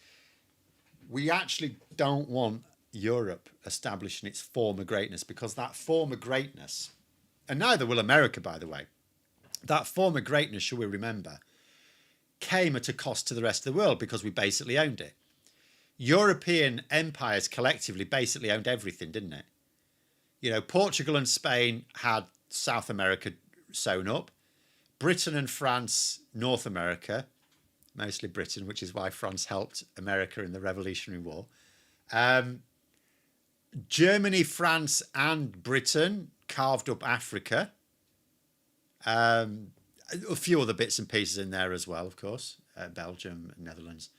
We actually don't want Europe establishing its former greatness, because that former greatness, and neither will America, by the way, that former greatness, shall we remember, came at a cost to the rest of the world because we basically owned it. European empires collectively basically owned everything, didn't it? You know, Portugal and Spain had South America sewn up. Britain and France, North America, mostly Britain, which is why France helped America in the Revolutionary War. Germany, France and Britain carved up Africa. A few other bits and pieces in there as well, of course. Belgium, Netherlands.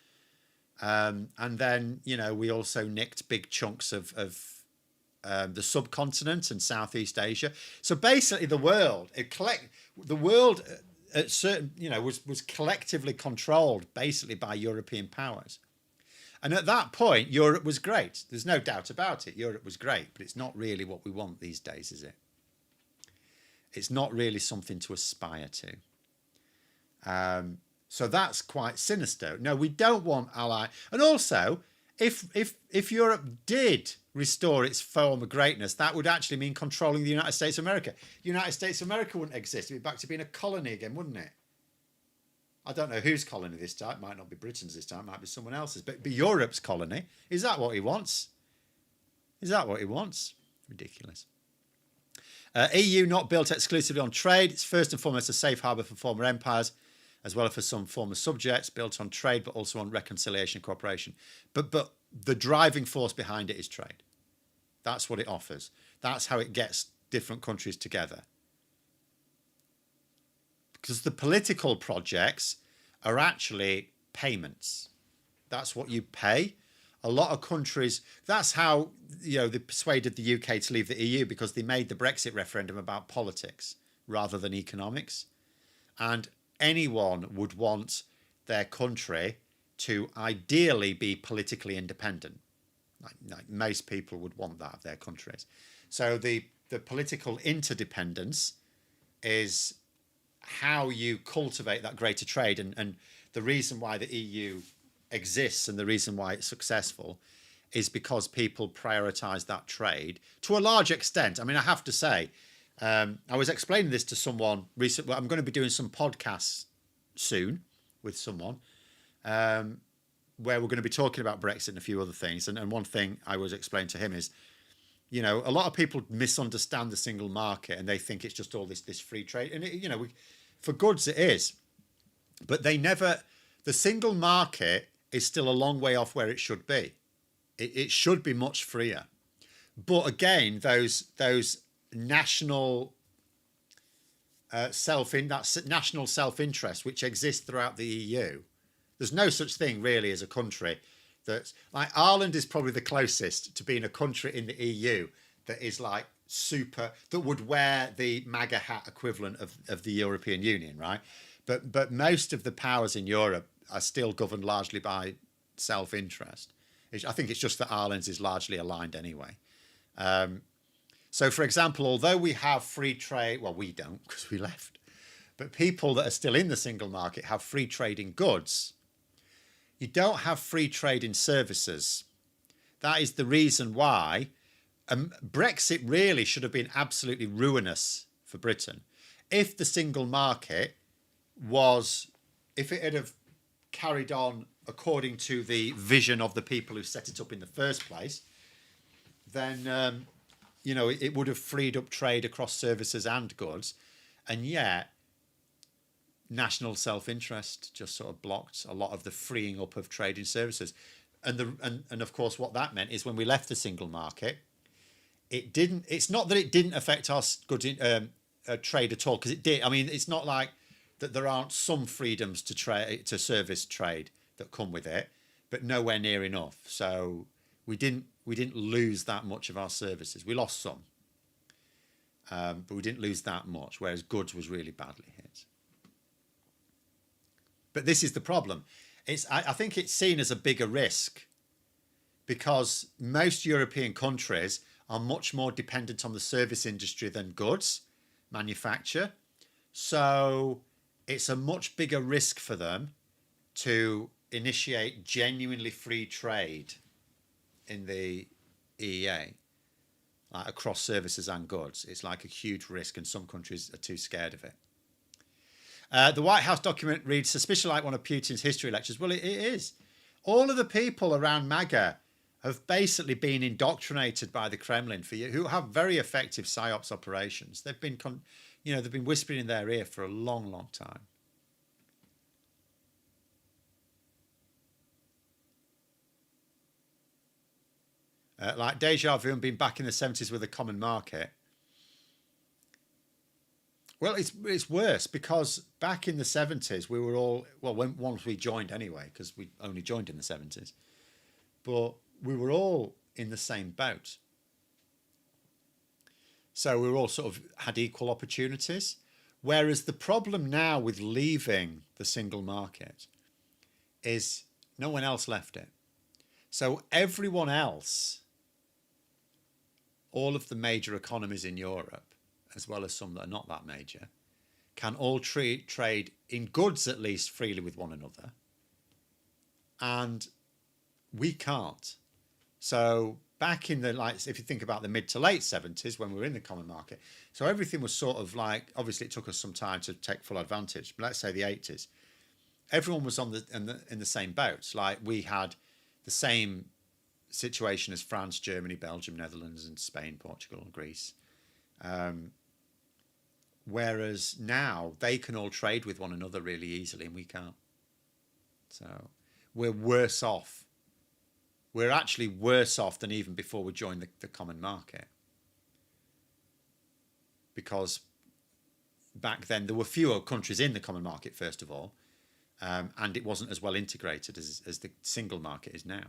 And then, you know, we also nicked big chunks of the subcontinent and Southeast Asia. So basically the world, at certain, you know, was collectively controlled basically by European powers. And at that point, Europe was great. There's no doubt about it. Europe was great, but it's not really what we want these days, is it? It's not really something to aspire to. So that's quite sinister. No, we don't want ally. And also, if Europe did restore its former greatness, that would actually mean controlling the United States of America. The United States of America wouldn't exist. It'd be back to being a colony again, wouldn't it? I don't know whose colony this time. It might not be Britain's this time. It might be someone else's. But be Europe's colony. Is that what he wants? Is that what he wants? Ridiculous. EU not built exclusively on trade. It's first and foremost a safe harbour for former empires, as well as for some former subjects, built on trade, but also on reconciliation and cooperation. But the driving force behind it is trade. That's what it offers. That's how it gets different countries together. Because the political projects are actually payments. That's what you pay. A lot of countries, that's how, you know, they persuaded the UK to leave the EU, because they made the Brexit referendum about politics rather than economics. And anyone would want their country to ideally be politically independent. Like most people would want that of their countries. So the political interdependence is how you cultivate that greater trade. And the reason why the EU exists and the reason why it's successful is because people prioritize that trade to a large extent. I mean, I have to say, I was explaining this to someone recently. I'm going to be doing some podcasts soon with someone where we're going to be talking about Brexit and a few other things. And one thing I was explaining to him is, you know, a lot of people misunderstand the single market and they think it's just all this free trade. And, you know, for goods it is. But the single market is still a long way off where it should be. It should be much freer. But again, those national national self-interest which exists throughout the EU. There's no such thing really as a country that's like Ireland is probably the closest to being a country in the EU that is like that would wear the MAGA hat equivalent of the European Union, right? But most of the powers in Europe are still governed largely by self-interest. I think it's just that Ireland's is largely aligned anyway. So, for example, although we have free trade, well, we don't because we left, but people that are still in the single market have free trade in goods. You don't have free trade in services. That is the reason why Brexit really should have been absolutely ruinous for Britain. If the single market if it had have carried on according to the vision of the people who set it up in the first place, then, you know, it would have freed up trade across services and goods. And yet, national self-interest just sort of blocked a lot of the freeing up of trade in services. And of course, what that meant is when we left the single market, it's not that it didn't affect our trade at all, because it did. I mean, it's not like that there aren't some freedoms to service trade that come with it, but nowhere near enough. So we didn't we didn't lose that much of our services. We lost some, but we didn't lose that much, whereas goods was really badly hit. But this is the problem. I think it's seen as a bigger risk because most European countries are much more dependent on the service industry than goods manufacture. So it's a much bigger risk for them to initiate genuinely free trade in the EEA, like across services and goods. It's like a huge risk, and some countries are too scared of it. The White House document reads suspiciously like one of Putin's history lectures. Well, it is. All of the people around MAGA have basically been indoctrinated by the Kremlin who have very effective psyops operations. They've been, they've been whispering in their ear for a long, long time. Like deja vu and being back in the 70s with a common market. Well, it's worse because back in the 70s we were all, once we joined anyway, because we only joined in the 70s, but we were all in the same boat. So we were all sort of had equal opportunities. Whereas the problem now with leaving the single market is no one else left it. So everyone else, all of the major economies in Europe, as well as some that are not that major, can all trade in goods at least freely with one another. And we can't. So back in the, if you think about the mid to late 70s when we were in the common market, so everything was sort of like, obviously it took us some time to take full advantage, but let's say the 80s, everyone was in the same boat. Like we had the same situation as France, Germany, Belgium, Netherlands, and Spain, Portugal, and Greece. Whereas now they can all trade with one another really easily and we can't. So we're worse off. We're actually worse off than even before we joined the common market. Because back then there were fewer countries in the common market, first of all, and it wasn't as well integrated as the single market is now.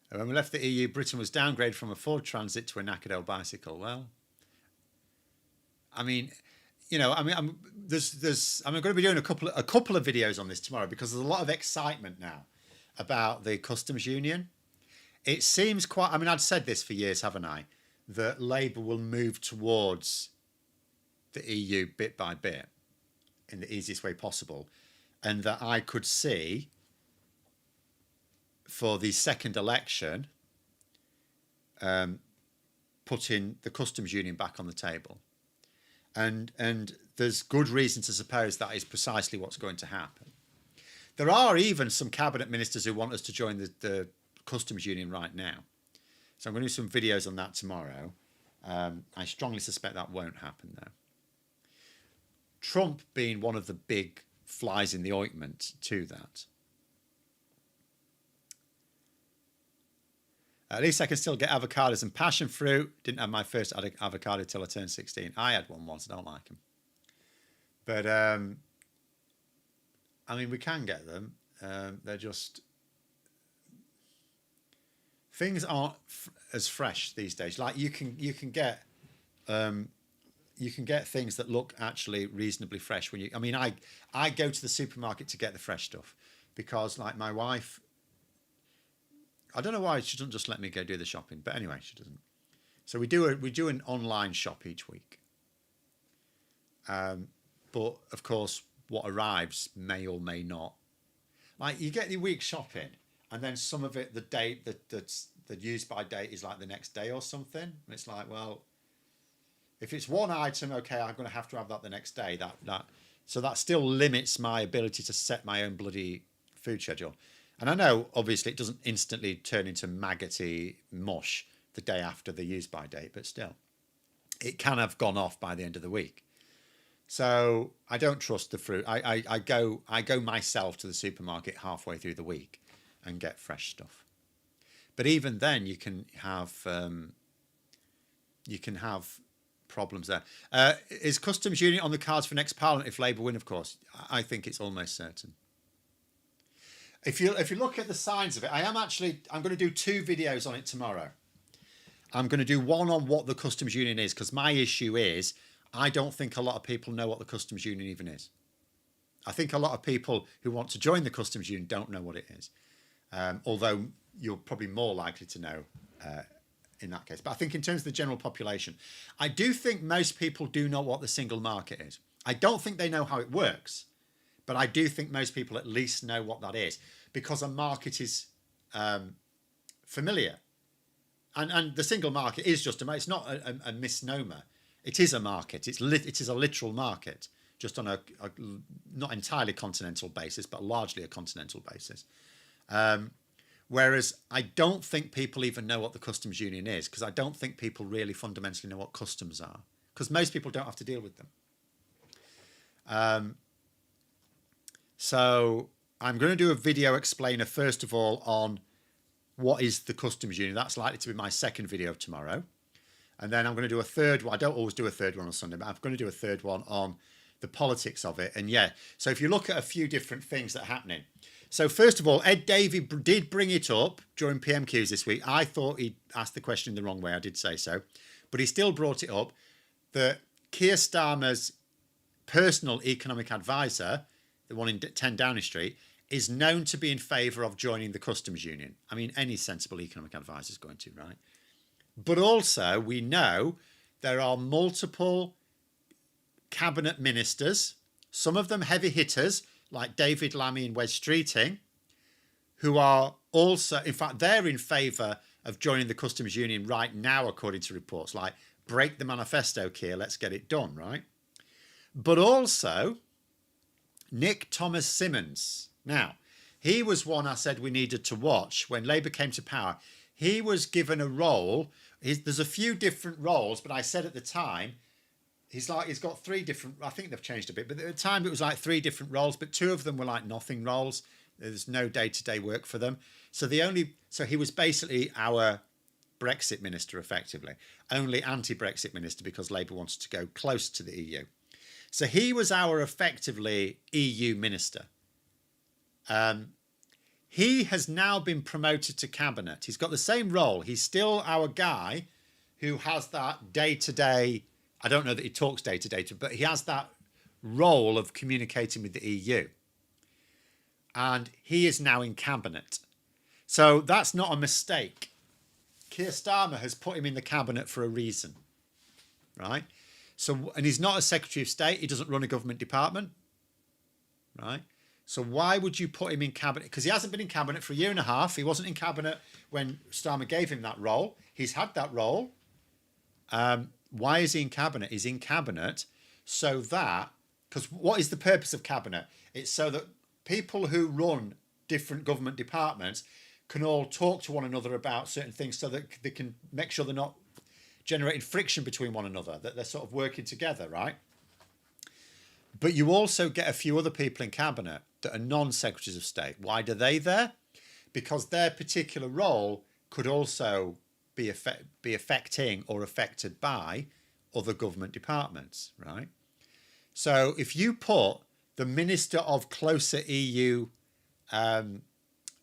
When we left the EU, Britain was downgraded from a Ford Transit to a Nakado bicycle. Well, I mean, I'm going to be doing a couple of videos on this tomorrow because there's a lot of excitement now about the customs union. It seems quite. I mean, I'd said this for years, haven't I? That Labour will move towards the EU bit by bit in the easiest way possible, and that I could see, for the second election, putting the customs union back on the table. And there's good reason to suppose that is precisely what's going to happen. There are even some cabinet ministers who want us to join the customs union right now. So I'm going to do some videos on that tomorrow. I strongly suspect that won't happen though. Trump being one of the big flies in the ointment to that. At least I can still get avocados and passion fruit. Didn't have my first avocado till I turned 16. I had one once. I don't like them. But, I mean, we can get them. They're just... Things aren't as fresh these days. Like you can get things that look actually reasonably fresh when you... I mean, I go to the supermarket to get the fresh stuff because, like, my wife... I don't know why she doesn't just let me go do the shopping, but anyway, she doesn't. So we do an online shop each week. But of course, what arrives may or may not. Like you get the week shopping, and then some of it, the date that's the use by date is like the next day or something. And it's like, well, if it's one item, okay, I'm going to have that the next day. So that still limits my ability to set my own bloody food schedule. And I know, obviously, it doesn't instantly turn into maggoty mush the day after the use-by date, but still, it can have gone off by the end of the week. So I don't trust the fruit. I go myself to the supermarket halfway through the week and get fresh stuff. But even then, you can have problems there. Is customs union on the cards for next Parliament if Labour win? Of course, I think it's almost certain. If you look at the signs of it, I'm going to do 2 videos on it tomorrow. I'm going to do one on what the customs union is, because my issue is I don't think a lot of people know what the customs union even is. I think a lot of people who want to join the customs union don't know what it is, although you're probably more likely to know in that case. But I think in terms of the general population, I do think most people do know what the single market is. I don't think they know how it works, but I do think most people at least know what that is, because a market is familiar. And the single market is just it's not a misnomer. It is a market. It is a literal market, just on a not entirely continental basis, but largely a continental basis. Whereas I don't think people even know what the customs union is, because I don't think people really fundamentally know what customs are, because most people don't have to deal with them. So I'm going to do a video explainer, first of all, on what is the customs union. That's likely to be my second video tomorrow. And then I'm going to do a third one. I don't always do a third one on Sunday, but I'm going to do a third one on the politics of it. And yeah, so if you look at a few different things that are happening. So first of all, Ed Davey did bring it up during PMQs this week. I thought he asked the question the wrong way. I did say so. But he still brought it up that Keir Starmer's personal economic advisor, the one in 10 Downing Street, is known to be in favour of joining the customs union. I mean, any sensible economic advisor is going to, right? But also, we know there are multiple cabinet ministers, some of them heavy hitters, like David Lammy and Wes Streeting, who are also, in fact, they're in favour of joining the customs union right now, according to reports, like, break the manifesto, Keir, let's get it done, right? But also, Nick Thomas Simmons. Now, he was one I said we needed to watch when Labour came to power. He was given a role. There's a few different roles, but I said at the time, he's got 3 different, I think they've changed a bit, but at the time it was like 3 different roles, but 2 of them were like nothing roles. There's no day-to-day work for them. So he was basically our Brexit minister, effectively. Only anti-Brexit minister, because Labour wanted to go close to the EU. So he was our effectively EU minister. He has now been promoted to cabinet. He's got the same role. He's still our guy who has that day-to-day, I don't know that he talks day-to-day, but he has that role of communicating with the EU. And he is now in cabinet. So that's not a mistake. Keir Starmer has put him in the cabinet for a reason, right? So, and he's not a Secretary of State. He doesn't run a government department, right? So why would you put him in cabinet? Because he hasn't been in cabinet for a year and a half. He wasn't in cabinet when Starmer gave him that role. He's had that role. Why is he in cabinet? He's in cabinet so that, because what is the purpose of cabinet? It's so that people who run different government departments can all talk to one another about certain things, so that they can make sure they're not generating friction between one another, that they're sort of working together, right? But you also get a few other people in cabinet that are non-secretaries of state. Why are they there? Because their particular role could also be affecting or affected by other government departments, right? So if you put the Minister of Closer EU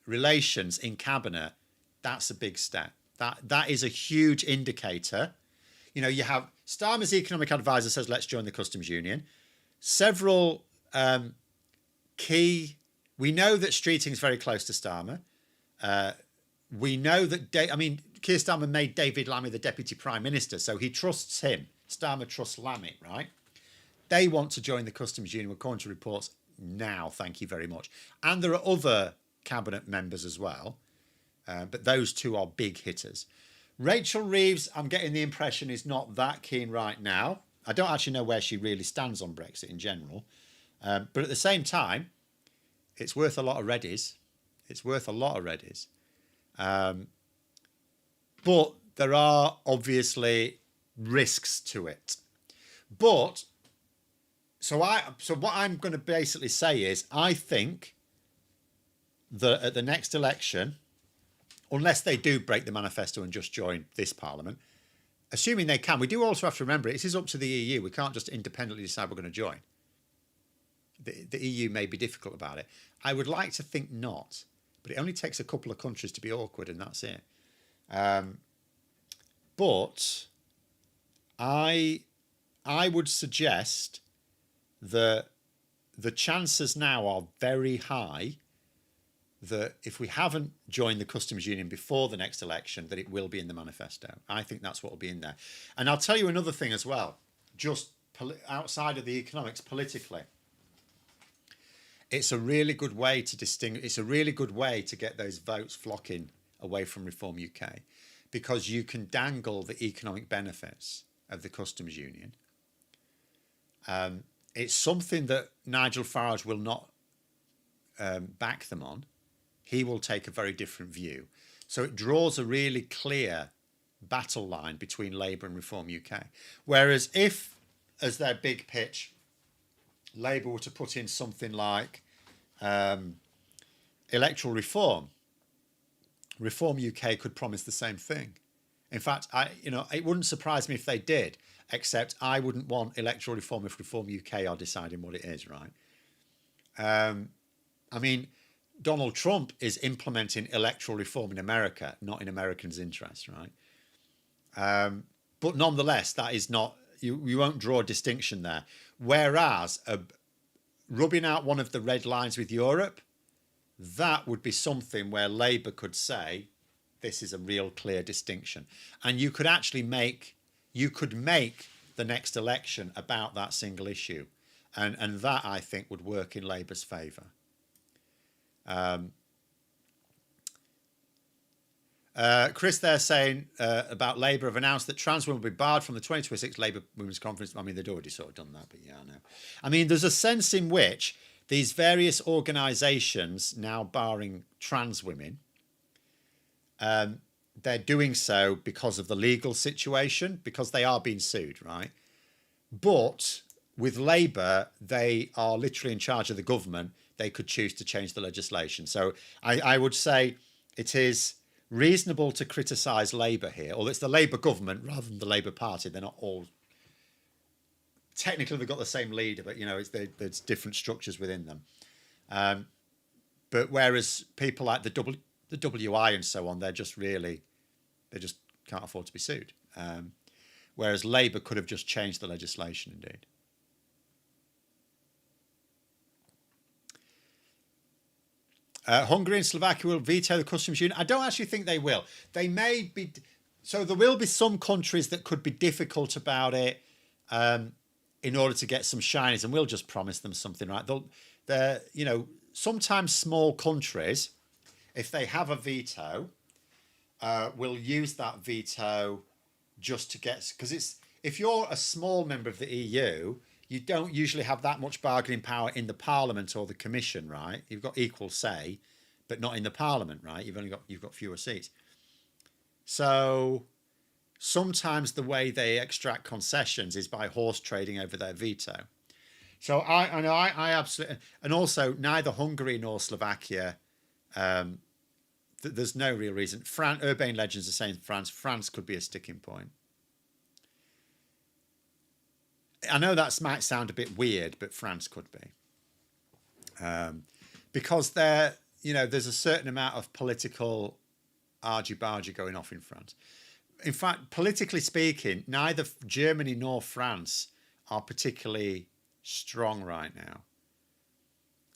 Relations in cabinet, that's a big step. That is a huge indicator. You know, you have Starmer's economic advisor says, let's join the customs union. Several key, we know that Streeting's very close to Starmer. We know that, Keir Starmer made David Lammy the Deputy Prime Minister, so he trusts him. Starmer trusts Lammy, right? They want to join the customs union, according to reports now, thank you very much. And there are other cabinet members as well, but those 2 are big hitters. Rachel Reeves, I'm getting the impression, is not that keen right now. I don't actually know where she really stands on Brexit in general. But at the same time, it's worth a lot of Reddies. It's worth a lot of Reddies. But there are obviously risks to it. But so what I'm going to basically say is, I think that at the next election, unless they do break the manifesto and just join this parliament, assuming they can. We do also have to remember it is up to the EU. We can't just independently decide we're going to join. The EU may be difficult about it. I would like to think not, but it only takes a couple of countries to be awkward, and that's it. But I would suggest that the chances now are very high that if we haven't joined the customs union before the next election, that it will be in the manifesto. I think that's what will be in there. And I'll tell you another thing as well, just outside of the economics, politically. It's a really good way to distinguish. It's a really good way to get those votes flocking away from Reform UK, because you can dangle the economic benefits of the customs union. It's something that Nigel Farage will not back them on. He will take a very different view. So it draws a really clear battle line between Labour and Reform UK. Whereas if, as their big pitch, Labour were to put in something like electoral reform, Reform UK could promise the same thing. In fact, it wouldn't surprise me if they did, except I wouldn't want electoral reform if Reform UK are deciding what it is, right? I mean, Donald Trump is implementing electoral reform in America, not in Americans' interests, right? But nonetheless, that is not, you won't draw a distinction there. Whereas rubbing out one of the red lines with Europe, that would be something where Labour could say, this is a real clear distinction. And you could actually make the next election about that single issue. And that, I think, would work in Labour's favour. Chris there saying about Labour have announced that trans women will be barred from the 2026 Labour Women's Conference. I mean, they'd already sort of done that, but yeah, I know. I mean, there's a sense in which these various organisations now barring trans women, they're doing so because of the legal situation, because they are being sued, right? But with Labour, they are literally in charge of the government. They could choose to change the legislation. So I would say it is reasonable to criticise Labour here, or it's the Labour government rather than the Labour Party. They're not all... Technically, they've got the same leader, but, there's different structures within them. But whereas people like the WI and so on, they just can't afford to be sued. Whereas Labour could have just changed the legislation, indeed. Hungary and Slovakia will veto the customs union. I don't actually think they will. They may be... So there will be some countries that could be difficult about it in order to get some shinies, and we'll just promise them something, right? They're, sometimes small countries, if they have a veto, will use that veto just to get... Because if you're a small member of the EU... You don't usually have that much bargaining power in the Parliament or the Commission, right? You've got equal say, but not in the Parliament, right? You've got fewer seats. So sometimes the way they extract concessions is by horse trading over their veto. So I absolutely, and also neither Hungary nor Slovakia. There's no real reason. Urbane legends are saying France could be a sticking point. I know that might sound a bit weird, but France could be. Because there's a certain amount of political argy-bargy going off in France. In fact, politically speaking, neither Germany nor France are particularly strong right now.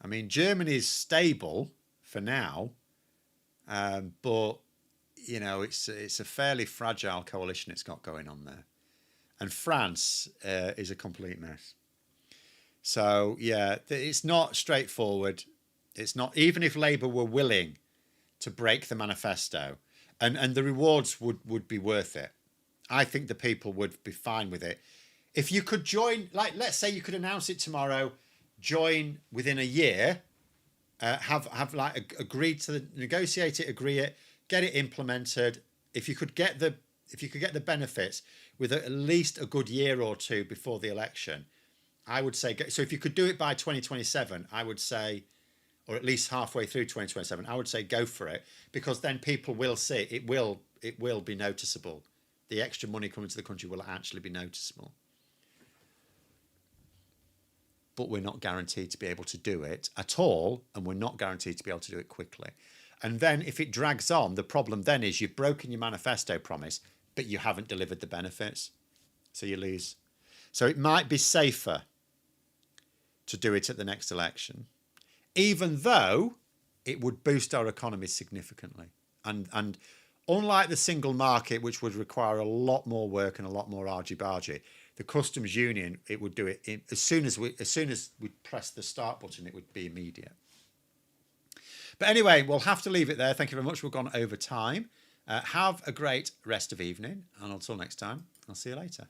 I mean, Germany is stable for now, but, it's a fairly fragile coalition it's got going on there. And France is a complete mess. So, yeah, it's not straightforward. It's not, even if Labour were willing to break the manifesto, and the rewards would be worth it. I think the people would be fine with it. If you could join, let's say you could announce it tomorrow, join within a year, agreed to negotiate it, agree it, get it implemented. If you could get the benefits with at least a good year or two before the election, I would say, so if you could do it by 2027, I would say, or at least halfway through 2027, I would say go for it, because then people will see it will be noticeable the extra money coming to the country will actually be noticeable. But we're not guaranteed to be able to do it at all, and we're not guaranteed to be able to do it quickly. And then if it drags on, the problem then is you've broken your manifesto promise, but you haven't delivered the benefits. So you lose. So it might be safer to do it at the next election, even though it would boost our economy significantly. And unlike the single market, which would require a lot more work and a lot more argy-bargy, the customs union, it would do it as soon as we press the start button, it would be immediate. But anyway, we'll have to leave it there. Thank you very much. We've gone over time. Have a great rest of evening, and until next time, I'll see you later.